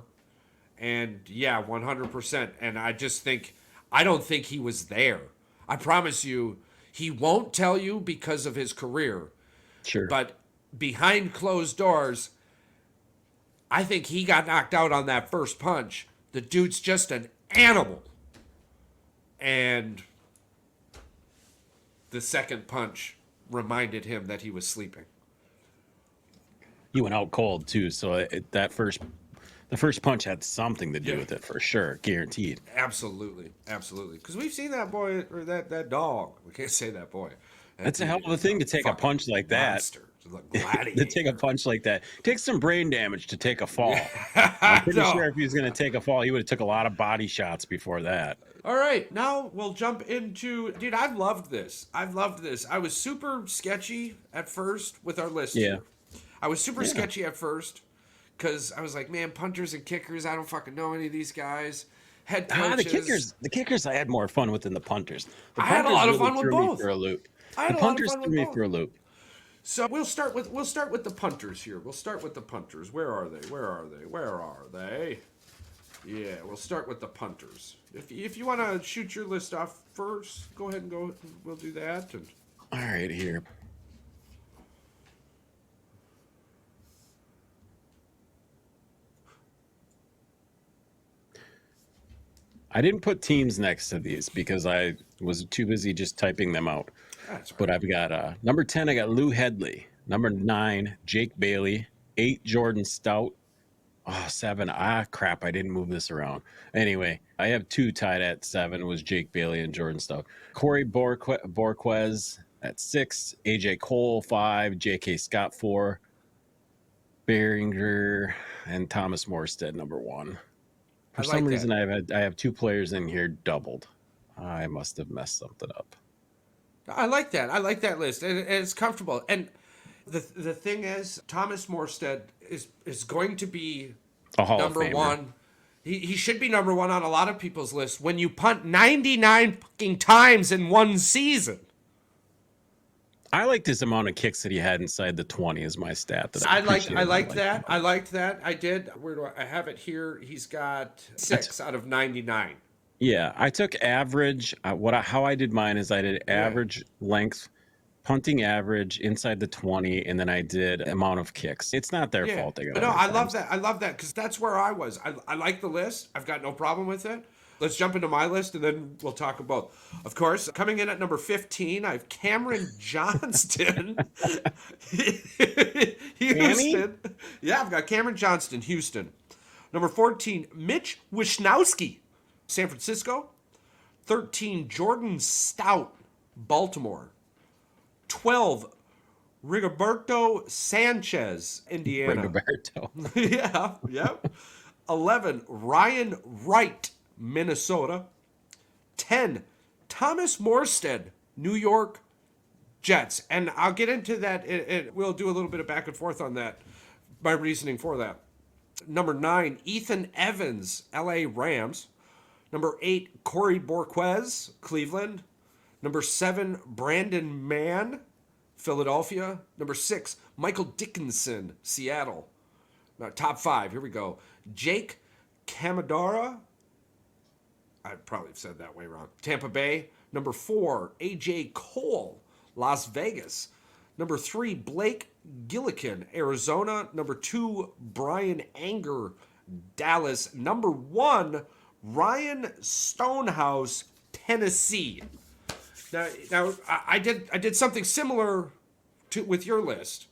C: And 100%. And I don't think he was there. I promise you, he won't tell you because of his career.
B: Sure.
C: But behind closed doors, I think he got knocked out on that first punch. The dude's just an animal. And the second punch reminded him that he was sleeping.
B: He went out cold too, so the first punch had something to do with it for sure, guaranteed.
C: Absolutely. Because we've seen that boy, or that dog. We can't say that boy.
B: That's a hell of a thing to take a punch like that.
C: Monster.
B: To take a punch like that. Takes some brain damage to take a fall. I'm pretty sure if he was going to take a fall, he would have took a lot of body shots before that.
C: All right, now we'll jump into... Dude, I've loved this. I was super sketchy at first with our list.
B: Yeah.
C: I was super sketchy at first because I was like, man, punters and kickers, I don't fucking know any of these guys. Head coaches.
B: The kickers I had more fun with than the punters.
C: I had a lot of fun with both.
B: The punters threw me for a loop.
C: So we'll start with the punters here. We'll start with the punters. Where are they? Yeah, we'll start with the punters. If you want to shoot your list off first, go ahead and go. We'll do that.
B: All right, here. I didn't put teams next to these because I was too busy just typing them out.
C: That's right.
B: But I've got number 10, I got Lou Headley. Number 9, Jake Bailey. 8, Jordan Stout. 7, crap, I didn't move this around. Anyway, I have 2 tied at 7, was Jake Bailey and Jordan Stout. Corey Borquez at 6, AJ Cole 5, JK Scott 4, Behringer, and Thomas Morstead number 1. For some reason, I have 2 players in here doubled. I must have messed something up.
C: I like that. I like that list, and it's comfortable. And the thing is, Thomas Morstead is going to be
B: a Hall
C: number
B: of Famer.
C: 1. He should be number 1 on a lot of people's lists. When you punt 99 fucking times in one season.
B: I liked his amount of kicks that he had inside the 20 is my stat.
C: I liked that. I liked that. I did. Where do I have it here? He's got 6 out of 99.
B: Yeah, I took average. How I did mine is I did average length, punting average inside the 20, and then I did amount of kicks. It's not their fault. They got
C: I love that. I love that because that's where I was. I like the list. I've got no problem with it. let's jump into my list and then we'll talk about. Of course, coming in at number 15, I have Cameron Johnston. Houston. Yeah, I've got Cameron Johnston, Houston. Number 14, Mitch Wishnowsky, San Francisco. 13, Jordan Stout, Baltimore. 12, Rigoberto Sanchez, Indiana.
B: Rigoberto.
C: Yeah. 11, Ryan Wright, Minnesota. 10, Thomas Morstead, New York Jets. And I'll get into that. We'll do a little bit of back and forth on that, my reasoning for that. Number 9, Ethan Evans, LA Rams. Number 8, Corey Borquez, Cleveland. Number 7, Brandon Mann, Philadelphia. Number 6, Michael Dickinson, Seattle. Now, top 5, here we go. Jake Camadara, I probably said that way wrong, Tampa Bay. Number 4, AJ Cole, Las Vegas. Number 3, Blake Gillikin, Arizona. Number 2, Brian Anger, Dallas. Number 1, Ryan Stonehouse, Tennessee. Now I did something similar with your list,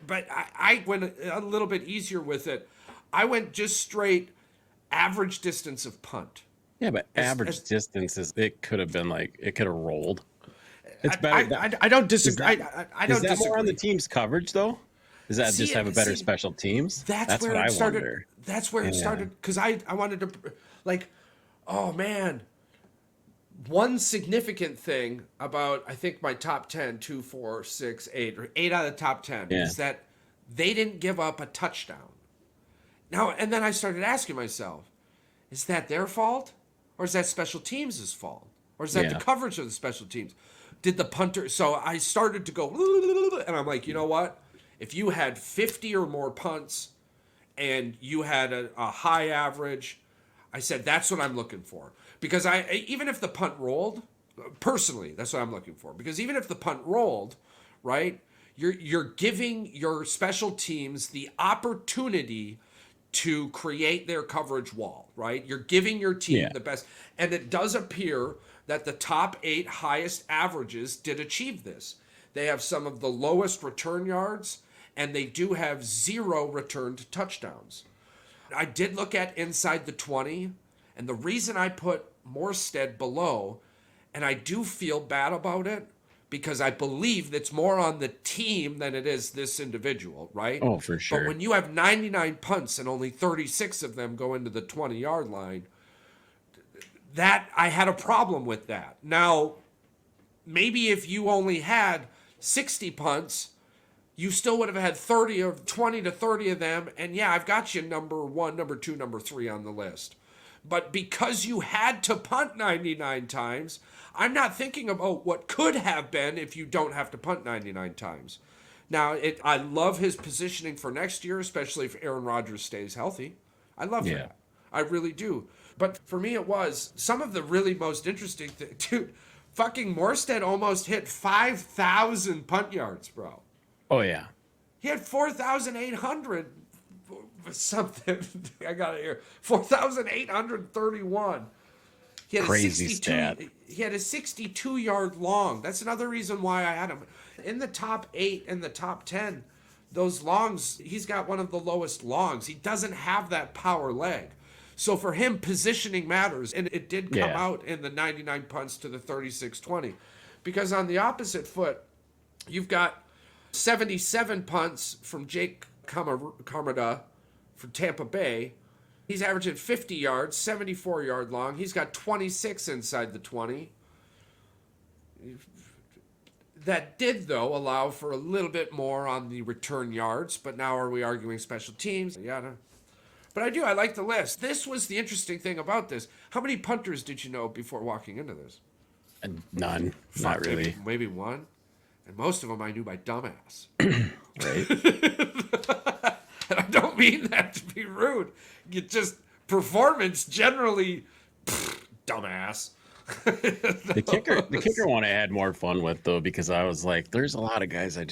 C: but I went a little bit easier with it. I went just straight average distance of punt.
B: Yeah, but average distances, it could have been like, it could have rolled. It's better.
C: I don't disagree. I don't disagree.
B: Is that more on the team's coverage, though? Does that just have a better special teams?
C: That's where it started. Wonder. That's where it started, because I wanted to, like, oh, man. One significant thing about, I think, my top 10, 2, 4, 6, 8, or 8 out of the top 10, is that they didn't give up a touchdown. Now, and then I started asking myself, is that their fault? Or is that special teams' fault? Or is that the coverage of the special teams? Did the punter... So I started to go... And I'm like, you know what? If you had 50 or more punts and you had a high average, I said, that's what I'm looking for. Because even if the punt rolled, personally, that's what I'm looking for. Because even if the punt rolled, right, you're giving your special teams the opportunity to create their coverage wall, right? You're giving your team the best. And it does appear that the top 8 highest averages did achieve this. They have some of the lowest return yards, and they do have 0 returned touchdowns. I did look at inside the 20, and the reason I put Morstead below, and I do feel bad about it, because I believe it's more on the team than it is this individual, right?
B: Oh, for sure.
C: But when you have 99 punts and only 36 of them go into the 20-yard line, that I had a problem with that. Now, maybe if you only had 60 punts, you still would have had 30 or 20 to 30 of them, and yeah, I've got you number 1, number 2, number 3 on the list. But because you had to punt 99 times, I'm not thinking about what could have been if you don't have to punt 99 times. Now, I love his positioning for next year, especially if Aaron Rodgers stays healthy. I love that. I really do. But for me, it was some of the really most interesting thing. Dude, fucking Morstead almost hit 5,000 punt yards, bro.
B: Oh, yeah.
C: He had 4,800 something. I got it here. 4,831. He had
B: Crazy stat.
C: He had a 62-yard long. That's another reason why I had him in the top 8 and the top 10. Those longs, he's got one of the lowest longs. He doesn't have that power leg. So for him, positioning matters. And it did come out in the 99 punts to the 36-20. Because on the opposite foot, you've got 77 punts from Jake Camarda from Tampa Bay. He's averaging 50 yards, 74-yard long. He's got 26 inside the 20. That did, though, allow for a little bit more on the return yards. But now are we arguing special teams? Yeah. But I like the list. This was the interesting thing about this. How many punters did you know before walking into this?
B: None. Not really.
C: Maybe one. And most of them I knew by dumbass.
B: Right.
C: And I don't mean that to be rude. You just, performance generally, dumbass.
B: The kicker one I had more fun with, though, because I was like, there's a lot of guys I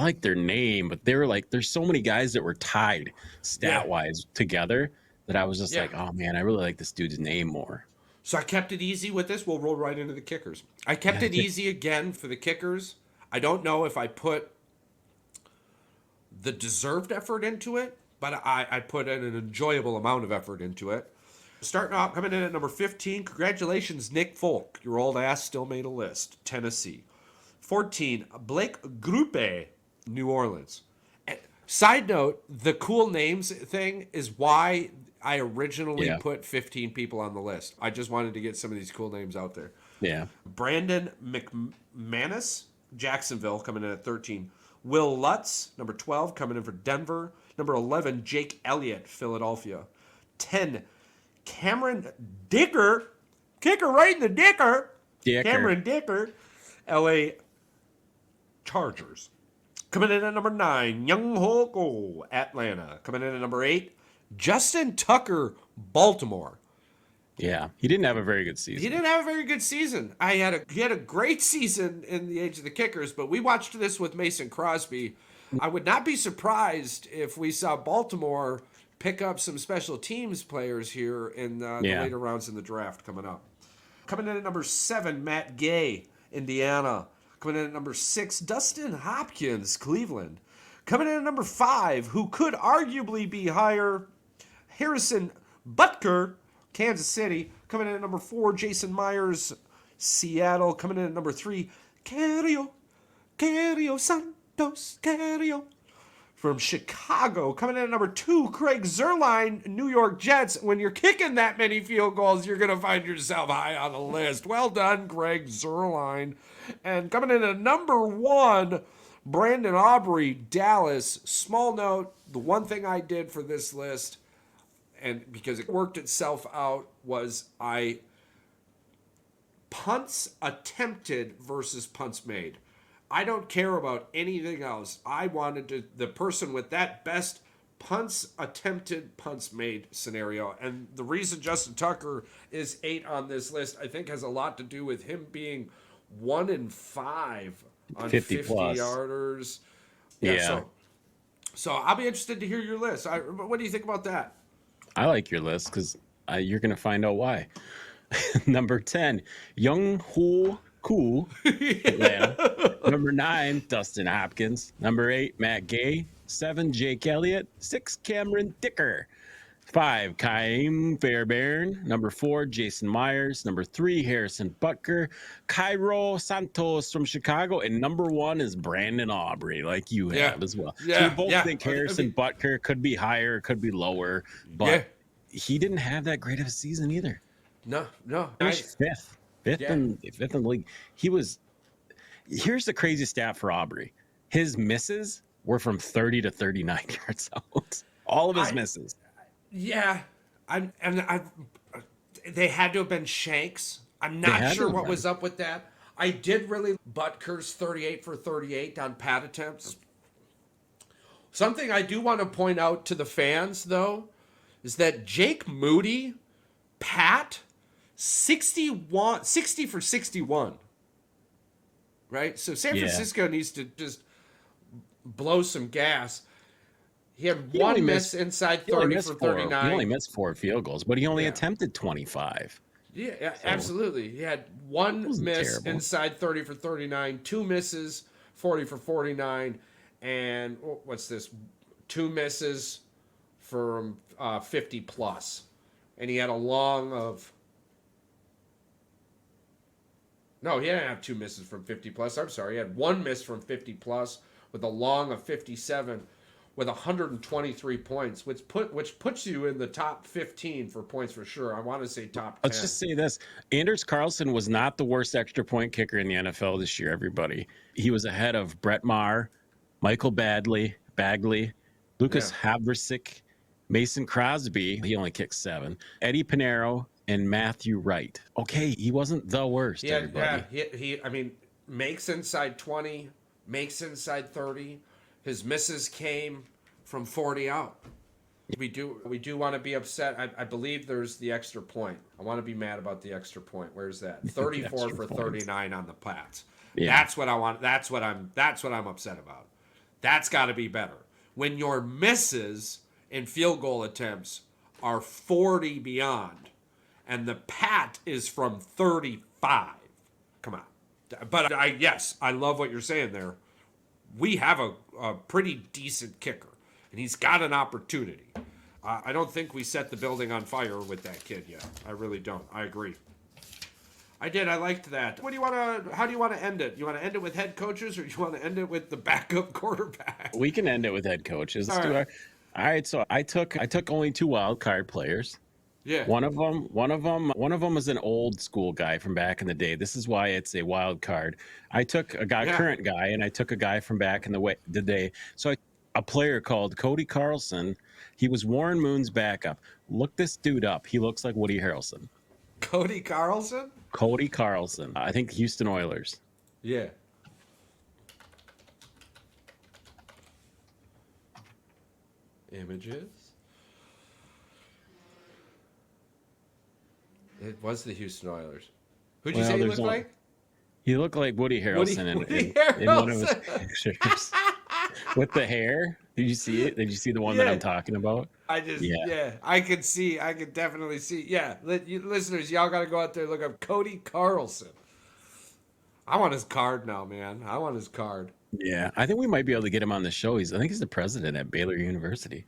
B: like their name, but they were like, there's so many guys that were tied stat wise together that I was just like, oh man, I really like this dude's name more.
C: So I kept it easy with this. We'll roll right into the kickers. I kept it easy again for the kickers. I don't know if I put the deserved effort into it, but I put in an enjoyable amount of effort into it. Starting off, coming in at number 15, congratulations, Nick Folk. Your old ass still made a list. Tennessee. 14, Blake Grupe, New Orleans. Side note, the cool names thing is why I originally put 15 people on the list. I just wanted to get some of these cool names out there.
B: Yeah.
C: Brandon McManus, Jacksonville, coming in at 13. Will Lutz, number 12, coming in for Denver. Number 11, Jake Elliott, Philadelphia. 10, Cameron Dicker, kicker right in the dicker. Cameron Dicker, LA Chargers. Coming in at number 9, Young Ho, Atlanta. Coming in at number 8, Justin Tucker, Baltimore.
B: Yeah, he didn't have a very good season.
C: He didn't have a very good season. He had a great season in the age of the kickers, but we watched this with Mason Crosby. I would not be surprised if we saw Baltimore pick up some special teams players here in the later rounds in the draft coming up. Coming in at number 7, Matt Gay, Indiana. Coming in at number 6, Dustin Hopkins, Cleveland. Coming in at number 5, who could arguably be higher, Harrison Butker, Kansas City. Coming in at number 4, Jason Myers, Seattle. Coming in at number 3, Cario Santos, from Chicago. Coming in at number 2, Craig Zerline, New York Jets. When you're kicking that many field goals, you're going to find yourself high on the list. Well done, Craig Zerline. And coming in at number 1, Brandon Aubrey, Dallas. Small note, the one thing I did for this list, and because it worked itself out, was I punts attempted versus punts made. I don't care about anything else. I wanted the person with that best punts attempted, punts made scenario. And the reason Justin Tucker is 8 on this list, I think, has a lot to do with him being 1 in 5 on 50 yarders. Yeah. So I'll be interested to hear your list. What do you think about that?
B: I like your list because you're going to find out why. Number 10, Young Ho Koo, Atlanta. Number 9, Dustin Hopkins. Number 8, Matt Gay. 7, Jake Elliott. 6, Cameron Dicker. 5, Chaim Fairbairn. Number 4, Jason Myers. Number 3, Harrison Butker. Cairo Santos from Chicago. And number 1 is Brandon Aubrey, like you have as well.
C: Yeah,
B: so we both think Harrison Butker could be higher, could be lower, but he didn't have that great of a season either.
C: No.
B: Finished fifth in the league. Here's the crazy stat for Aubrey. His misses were from 30 to 39 yards out. All of his misses.
C: Yeah, they had to have been shanks. I'm not sure what was up with that. I did really Butker's 38 for 38 on pad attempts. Something I do want to point out to the fans, though, is that Jake Moody, Pat, 60 for 61. Right? So San Francisco needs to just blow some gas. He had one miss inside 30 for 39.
B: He only missed 4 field goals, but he only attempted 25.
C: Yeah, absolutely. He had one miss inside 30 for 39, 2 misses, 40 for 49, and what's this? 2 misses from 50 plus. And he had a long of... No, he didn't have 2 misses from 50 plus. I'm sorry. He had 1 miss from 50 plus with a long of 57 with 123 points, which puts you in the top 15 for points for sure. I want to say top 10.
B: Let's just say this. Anders Carlson was not the worst extra point kicker in the NFL this year, everybody. He was ahead of Brett Maher, Michael Bagley, Lucas Haversick, Mason Crosby. He only kicked 7. Eddie Pinheiro, and Matthew Wright. Okay, he wasn't the worst, everybody.
C: Yeah, I mean, makes inside 20, makes inside 30. His misses came from 40 out. We do want to be upset. I believe there's the extra point. I want to be mad about the extra point. Where's that? 34 for 39 on the Pats. Yeah. That's what I want. That's what I'm upset about. That's got to be better. When your misses in field goal attempts are 40 beyond, and the Pat is from 35. Come on. But yes, I love what you're saying there. We have a pretty decent kicker, and he's got an opportunity. I don't think we set the building on fire with that kid yet. I really don't. I agree. I did. I liked that. How do you want to end it? You want to end it with head coaches, or do you want to end it with the backup quarterback?
B: We can end it with head coaches. All right. So I took only 2 wild card players.
C: Yeah.
B: One of them is an old school guy from back in the day. This is why it's a wild card. I took a current guy, and I took a guy from back in the day. So a player called Cody Carlson. He was Warren Moon's backup. Look this dude up. He looks like Woody Harrelson.
C: Cody Carlson?
B: Cody Carlson. I think Houston Oilers.
C: Yeah. Images. It was the Houston Oilers. Who'd you say he looked like?
B: He looked like Woody Harrelson in one of his pictures. With the hair. Did you see it? Did you see the one that I'm talking about?
C: I could definitely see. Yeah, listeners, y'all got to go out there and look up Cody Carlson. I want his card now, man. I want his card.
B: Yeah, I think we might be able to get him on the show. I think he's the president at Baylor University.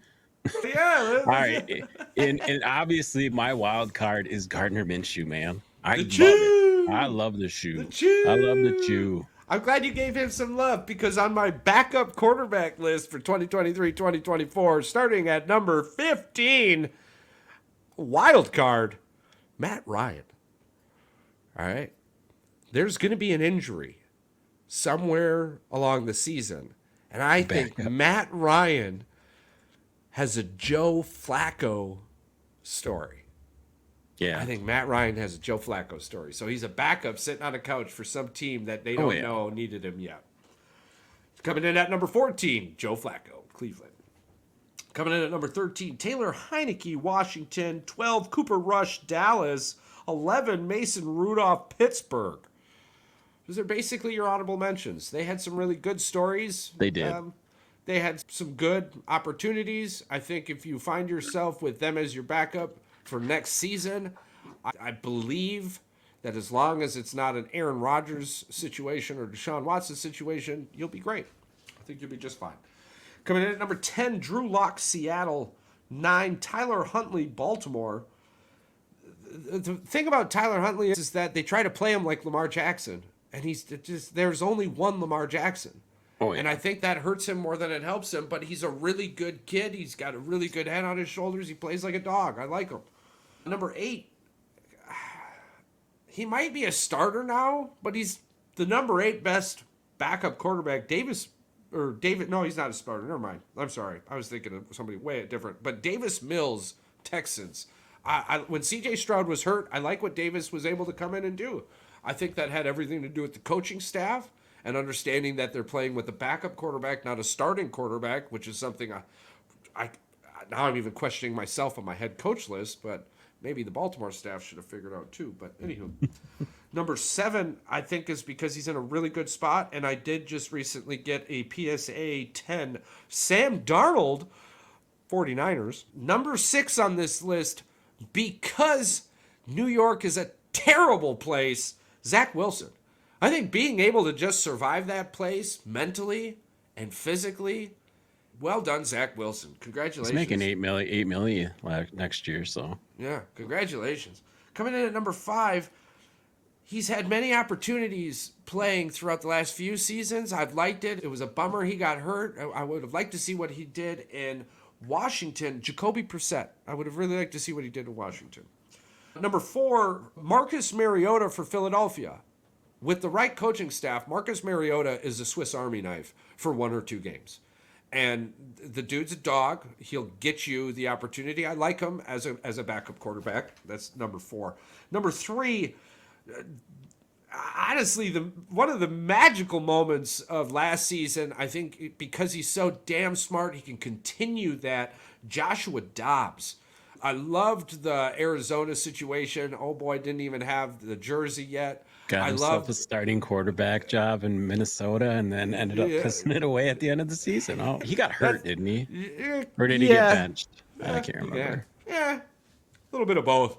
C: Yeah.
B: All right. And obviously my wild card is Gardner Minshew, man. I love the shoe. I love the chew.
C: I'm glad you gave him some love, because on my backup quarterback list for 2023-2024, starting at number 15, wild card, Matt Ryan. All right. There's going to be an injury somewhere along the season, and I think Matt Ryan has a Joe Flacco story.
B: Yeah.
C: I think Matt Ryan has a Joe Flacco story. So he's a backup sitting on a couch for some team that they don't know needed him yet. Coming in at number 14, Joe Flacco, Cleveland. Coming in at number 13, Taylor Heineke, Washington. 12, Cooper Rush, Dallas. 11, Mason Rudolph, Pittsburgh. Those are basically your honorable mentions. They had some really good stories.
B: They did.
C: They had some good opportunities. I think if you find yourself with them as your backup for next season, I believe that as long as it's not an Aaron Rodgers situation or Deshaun Watson situation, you'll be great. I think you'll be just fine. Coming in at number 10, Drew Lock, Seattle. 9, Tyler Huntley, Baltimore. The thing about Tyler Huntley is that they try to play him like Lamar Jackson, and there's only one Lamar Jackson.
B: Oh, yeah.
C: And I think that hurts him more than it helps him, but he's a really good kid. He's got a really good head on his shoulders. He plays like a dog. I like him. Number 8, he might be a starter now, but he's the number 8 best backup quarterback. No, he's not a starter. Never mind. I'm sorry. I was thinking of somebody way different. But Davis Mills, Texans. When C.J. Stroud was hurt, I like what Davis was able to come in and do. I think that had everything to do with the coaching staff and understanding that they're playing with a backup quarterback, not a starting quarterback, which is something now I'm even questioning myself on my head coach list, but maybe the Baltimore staff should have figured out too. But anywho, number 7, I think, is because he's in a really good spot, and I did just recently get a PSA 10. Sam Darnold, 49ers. Number 6 on this list, because New York is a terrible place, Zach Wilson. I think being able to just survive that place mentally and physically, well done, Zach Wilson. Congratulations.
B: He's making $8 million next year, so.
C: Yeah, congratulations. Coming in at number 5, he's had many opportunities playing throughout the last few seasons. I've liked it. It was a bummer he got hurt. I would have liked to see what he did in Washington. Jacoby Brissett. I would have really liked to see what he did in Washington. Number 4, Marcus Mariota for Philadelphia. With the right coaching staff, Marcus Mariota is a Swiss Army knife for 1 or 2 games. And the dude's a dog. He'll get you the opportunity. I like him as a backup quarterback. That's number 4. Number 3, honestly, one of the magical moments of last season, I think because he's so damn smart, he can continue that, Joshua Dobbs. I loved the Arizona situation. Oh boy, didn't even have the jersey yet.
B: Got himself a starting quarterback job in Minnesota and then ended up pissing it away at the end of the season. Oh, he got hurt, didn't he? Or did he get benched? I can't remember.
C: Yeah, a little bit of both.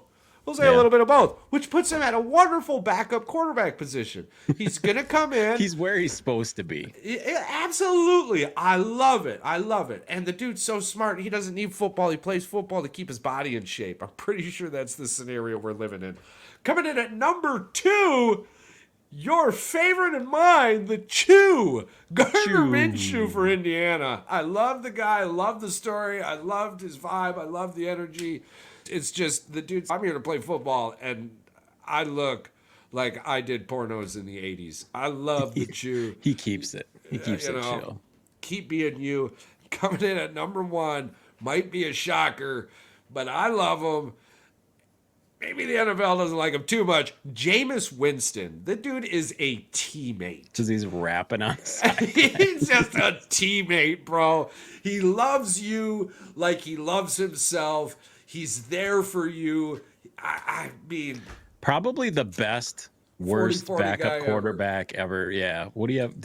C: We'll say a little bit of both, which puts him at a wonderful backup quarterback position. He's going to come in.
B: He's where he's supposed to be.
C: Absolutely. I love it. I love it. And the dude's so smart. He doesn't need football. He plays football to keep his body in shape. I'm pretty sure that's the scenario we're living in. Coming in at number 2, your favorite and mine, the Chew. Gardner Minshew for Indiana. I love the guy. I love the story. I loved his vibe. I love the energy. It's just the dude. I'm here to play football, and I look like I did pornos in the 80s. I love the Chew.
B: He keeps it. He keeps it chill.
C: Keep being you. Coming in at number 1 might be a shocker, but I love him. Maybe the NFL doesn't like him too much. Jameis Winston. The dude is a teammate.
B: Because he's rapping on
C: He's just a teammate, bro. He loves you like he loves himself. He's there for you. I mean,
B: probably the best, worst backup quarterback ever. Yeah. What do you have?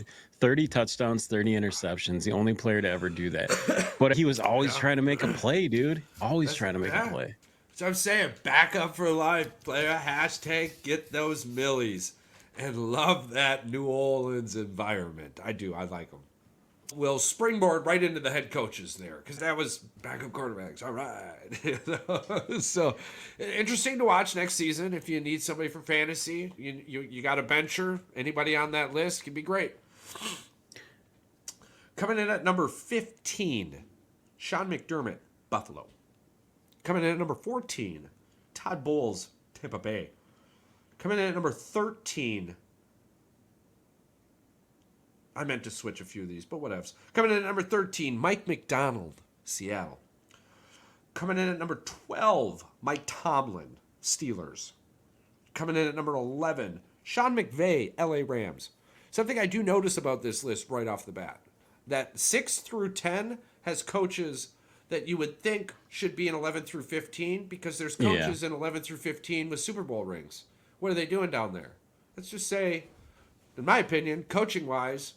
B: 30 touchdowns, 30 interceptions. The only player to ever do that. But he was always trying to make a play, dude. Always trying to make a play.
C: So I'm saying, backup for life. Play a hashtag, get those millies. And love that New Orleans environment. I do. I like them. We'll springboard right into the head coaches there, because that was backup quarterbacks. All right. So interesting to watch next season. If you need somebody for fantasy, you got a bencher. Anybody on that list can be great. Coming in at number 15, Sean McDermott, Buffalo. Coming in at number 14, Todd Bowles, Tampa Bay. Coming in at number 13, I meant to switch a few of these, but whatevs. Coming in at number 13, Mike McDonald, Seattle. Coming in at number 12, Mike Tomlin, Steelers. Coming in at number 11, Sean McVay, LA Rams. Something I do notice about this list right off the bat, that 6 through 10 has coaches that you would think should be in 11 through 15, because there's coaches in 11 through 15 with Super Bowl rings. What are they doing down there? Let's just say, in my opinion, coaching-wise,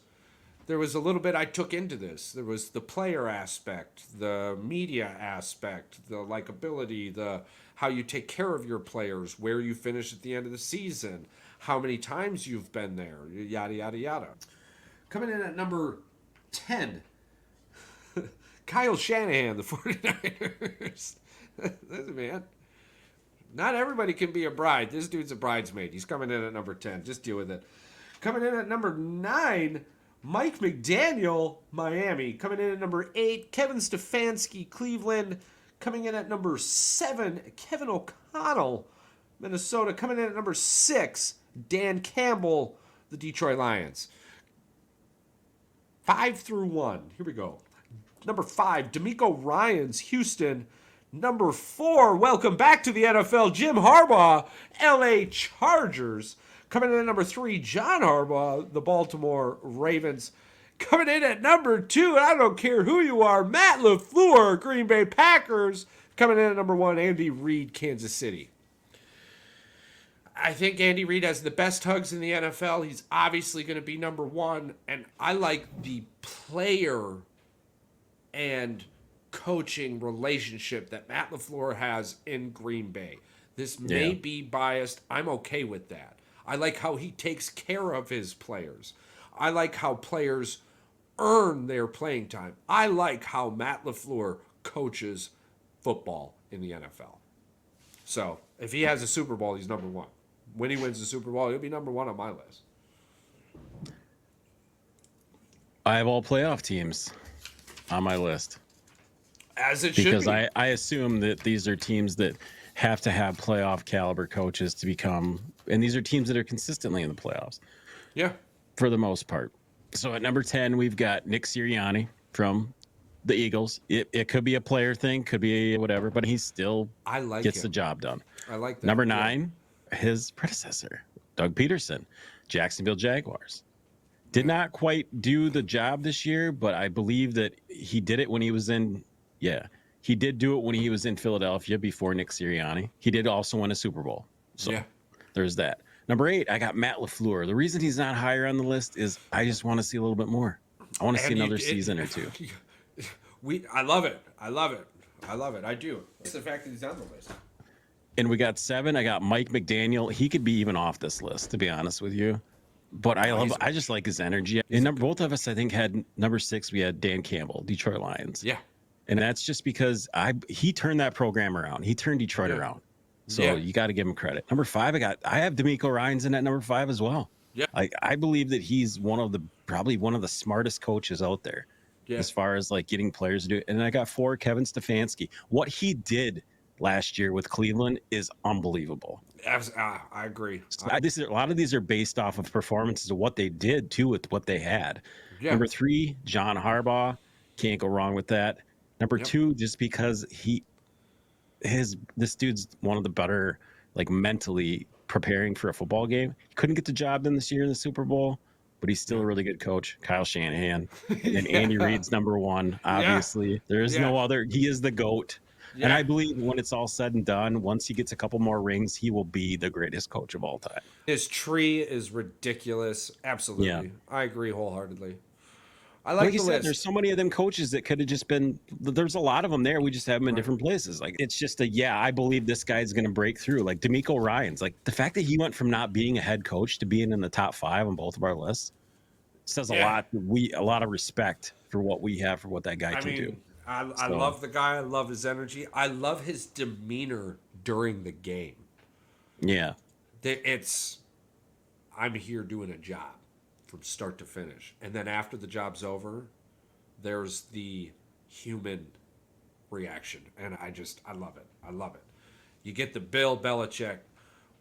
C: there was a little bit I took into this. There was the player aspect, the media aspect, the likability, the how you take care of your players, where you finish at the end of the season, how many times you've been there, yada, yada, yada. Coming in at number 10, Kyle Shanahan, the 49ers. Listen, man, not everybody can be a bride. This dude's a bridesmaid. He's coming in at number 10. Just deal with it. Coming in at number 9, Mike McDaniel, Miami. Coming in at number 8, Kevin Stefanski, Cleveland. Coming in at number 7, Kevin O'Connell, Minnesota. Coming in at number 6, Dan Campbell, the Detroit Lions. 5 through 1. Here we go. Number 5, D'Amico Ryans, Houston. Number 4, welcome back to the NFL, Jim Harbaugh, LA Chargers. Coming in at number 3, John Harbaugh, the Baltimore Ravens. Coming in at number 2, I don't care who you are, Matt LaFleur, Green Bay Packers. Coming in at number 1, Andy Reid, Kansas City. I think Andy Reid has the best hugs in the NFL. He's obviously going to be number 1. And I like the player and coaching relationship that Matt LaFleur has in Green Bay. This may be biased. I'm okay with that. I like how he takes care of his players. I like how players earn their playing time. I like how Matt LaFleur coaches football in the NFL. So if he has a Super Bowl, he's number 1. When he wins the Super Bowl, he'll be number 1 on my list.
B: I have all playoff teams on my list.
C: As it should be.
B: Because I assume that these are teams that have to have playoff caliber coaches to become, and these are teams that are consistently in the playoffs.
C: Yeah.
B: For the most part. So at number 10, we've got Nick Sirianni from the Eagles. It could be a player thing, could be whatever, but he still gets the job done.
C: I like that.
B: Number 9, his predecessor, Doug Peterson, Jacksonville Jaguars. Did not quite do the job this year, but I believe that he did it when he was in, he did do it when he was in Philadelphia before Nick Sirianni. He did also win a Super Bowl. So there's that. Number 8, I got Matt LaFleur. The reason he's not higher on the list is I just want to see a little bit more. I want to see another season or two.
C: I love it. I love it. I love it. I do. It's the fact that he's on the list.
B: And we got 7. I got Mike McDaniel. He could be even off this list, to be honest with you. But I just like his energy. And both of us, I think, had number 6. We had Dan Campbell, Detroit Lions.
C: Yeah.
B: And that's just because he turned that program around. He turned Detroit around. So you got to give him credit. Number 5, I have D'Amico Ryans in at number 5 as well.
C: Yeah.
B: I believe that he's probably one of the smartest coaches out there as far as like getting players to do it. And I got 4, Kevin Stefanski. What he did last year with Cleveland is unbelievable.
C: I agree.
B: A lot of these are based off of performances of what they did too with what they had.
C: Yeah.
B: Number 3, John Harbaugh. Can't go wrong with that. Number 2, just because this dude's one of the better, like, mentally preparing for a football game. He couldn't get the job done this year in the Super Bowl, but he's still a really good coach. Kyle Shanahan. And Andy Reid's number 1, obviously. There is no other. He is the GOAT. Yeah. And I believe when it's all said and done, once he gets a couple more rings, he will be the greatest coach of all time.
C: His tree is ridiculous. Absolutely. Yeah. I agree wholeheartedly. I like
B: you
C: the
B: said,
C: list.
B: There's so many of them coaches that could have just been, there's a lot of them there. We just have them in different places. Like, it's just I believe this guy's going to break through. Like D'Amico Ryans, like the fact that he went from not being a head coach to being in the top 5 on both of our lists says a lot. A lot of respect for what we have, for what that guy can do.
C: I love the guy. I love his energy. I love his demeanor during the game.
B: Yeah.
C: I'm here doing a job from start to finish. And then after the job's over, there's the human reaction. And I love it. I love it. You get the Bill Belichick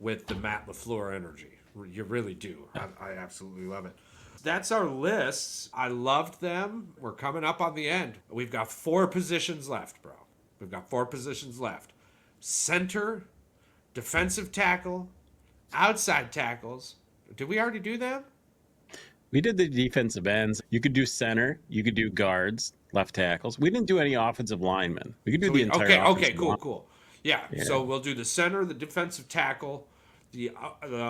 C: with the Matt LaFleur energy. You really do. I absolutely love it. That's our lists. I loved them. We're coming up on the end. We've got 4 positions left, bro. We've got 4 positions left. Center, defensive tackle, outside tackles. Did we already do them?
B: We did the defensive ends. You could do center. You could do guards, left tackles. We didn't do any offensive linemen. We could do the entire
C: Okay, cool. Yeah, so we'll do the center, the defensive tackle, the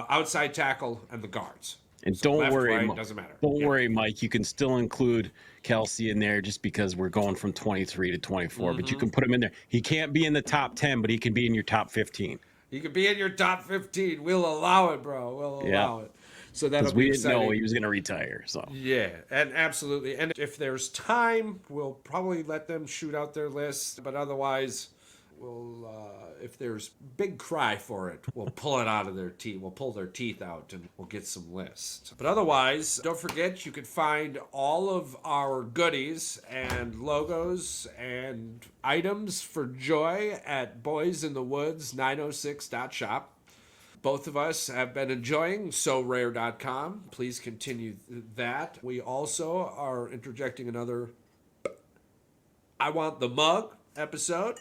C: outside tackle, and the guards.
B: And
C: so
B: don't
C: left,
B: worry,
C: right, doesn't matter.
B: Don't worry, Mike. You can still include Kelsey in there just because we're going from 23 to 24. But you can put him in there. He can't be in the top 10, but he can be in your top 15.
C: He could be in your top 15. We'll allow it, bro. We'll allow it. So that'll be exciting.
B: We didn't know he was going to retire. So
C: yeah, and absolutely. And if there's time, we'll probably let them shoot out their lists. But otherwise, we'll if there's big cry for it, we'll pull it out of their teeth. We'll pull their teeth out and we'll get some lists. But otherwise, don't forget you can find all of our goodies and logos and items for Joy at boysinthewoods906.shop. Both of us have been enjoying SoRare.com. Please continue that. We also are interjecting another I Want the Mug episode.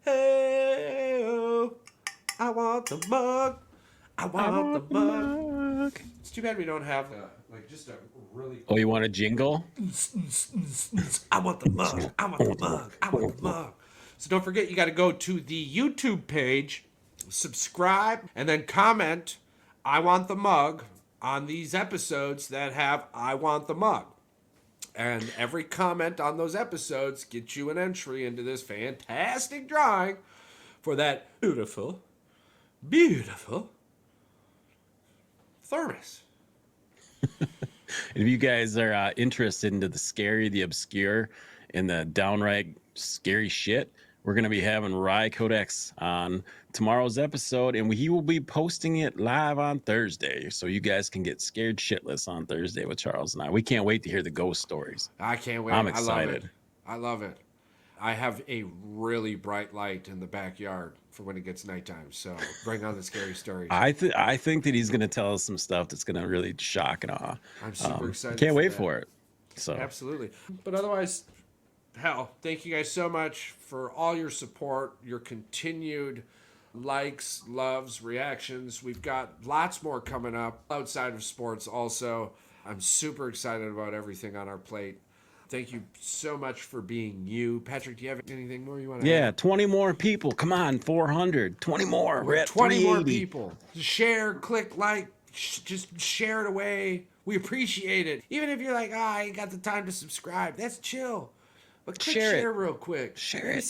C: Hey, oh, I want the mug. I want the mug. It's too bad we don't have just a really.
B: Oh, you want a jingle?
C: I want the mug. I want the mug. I want the mug. So don't forget, you got to go to the YouTube page, subscribe, and then comment I want the mug on these episodes that have I want the mug. And every comment on those episodes gets you an entry into this fantastic drawing for that beautiful, beautiful thermos.
B: If you guys are interested into the scary, the obscure, and the downright scary shit, we're going to be having Rye Codex on tomorrow's episode, and he will be posting it live on Thursday, so you guys can get scared shitless on Thursday with Charles and I. We can't wait to hear the ghost stories.
C: I can't wait.
B: I'm excited.
C: I love it. I have a really bright light in the backyard for when it gets nighttime, so bring on the scary stories.
B: I think that he's going to tell us some stuff that's going to really shock and awe.
C: I'm super excited.
B: Can't wait for it. So
C: absolutely. But otherwise, hell, thank you guys so much for all your support, your continued likes, loves, reactions. We've got lots more coming up outside of sports also. I'm super excited about everything on our plate. Thank you so much for being you. Patrick, do you have anything more you want to add?
B: 20 more people. Come on, 400. 20 more. We're at
C: 20 more people. Share, click, like, just share it away. We appreciate it. Even if you're like, I ain't got the time to subscribe. That's chill. But click share real quick.
B: Share it.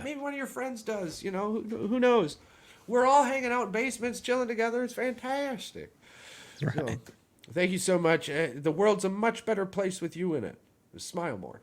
C: Maybe one of your friends does. Who knows? We're all hanging out in basements, chilling together. It's fantastic.
B: Right.
C: So, thank you so much. The world's a much better place with you in it. Just smile more.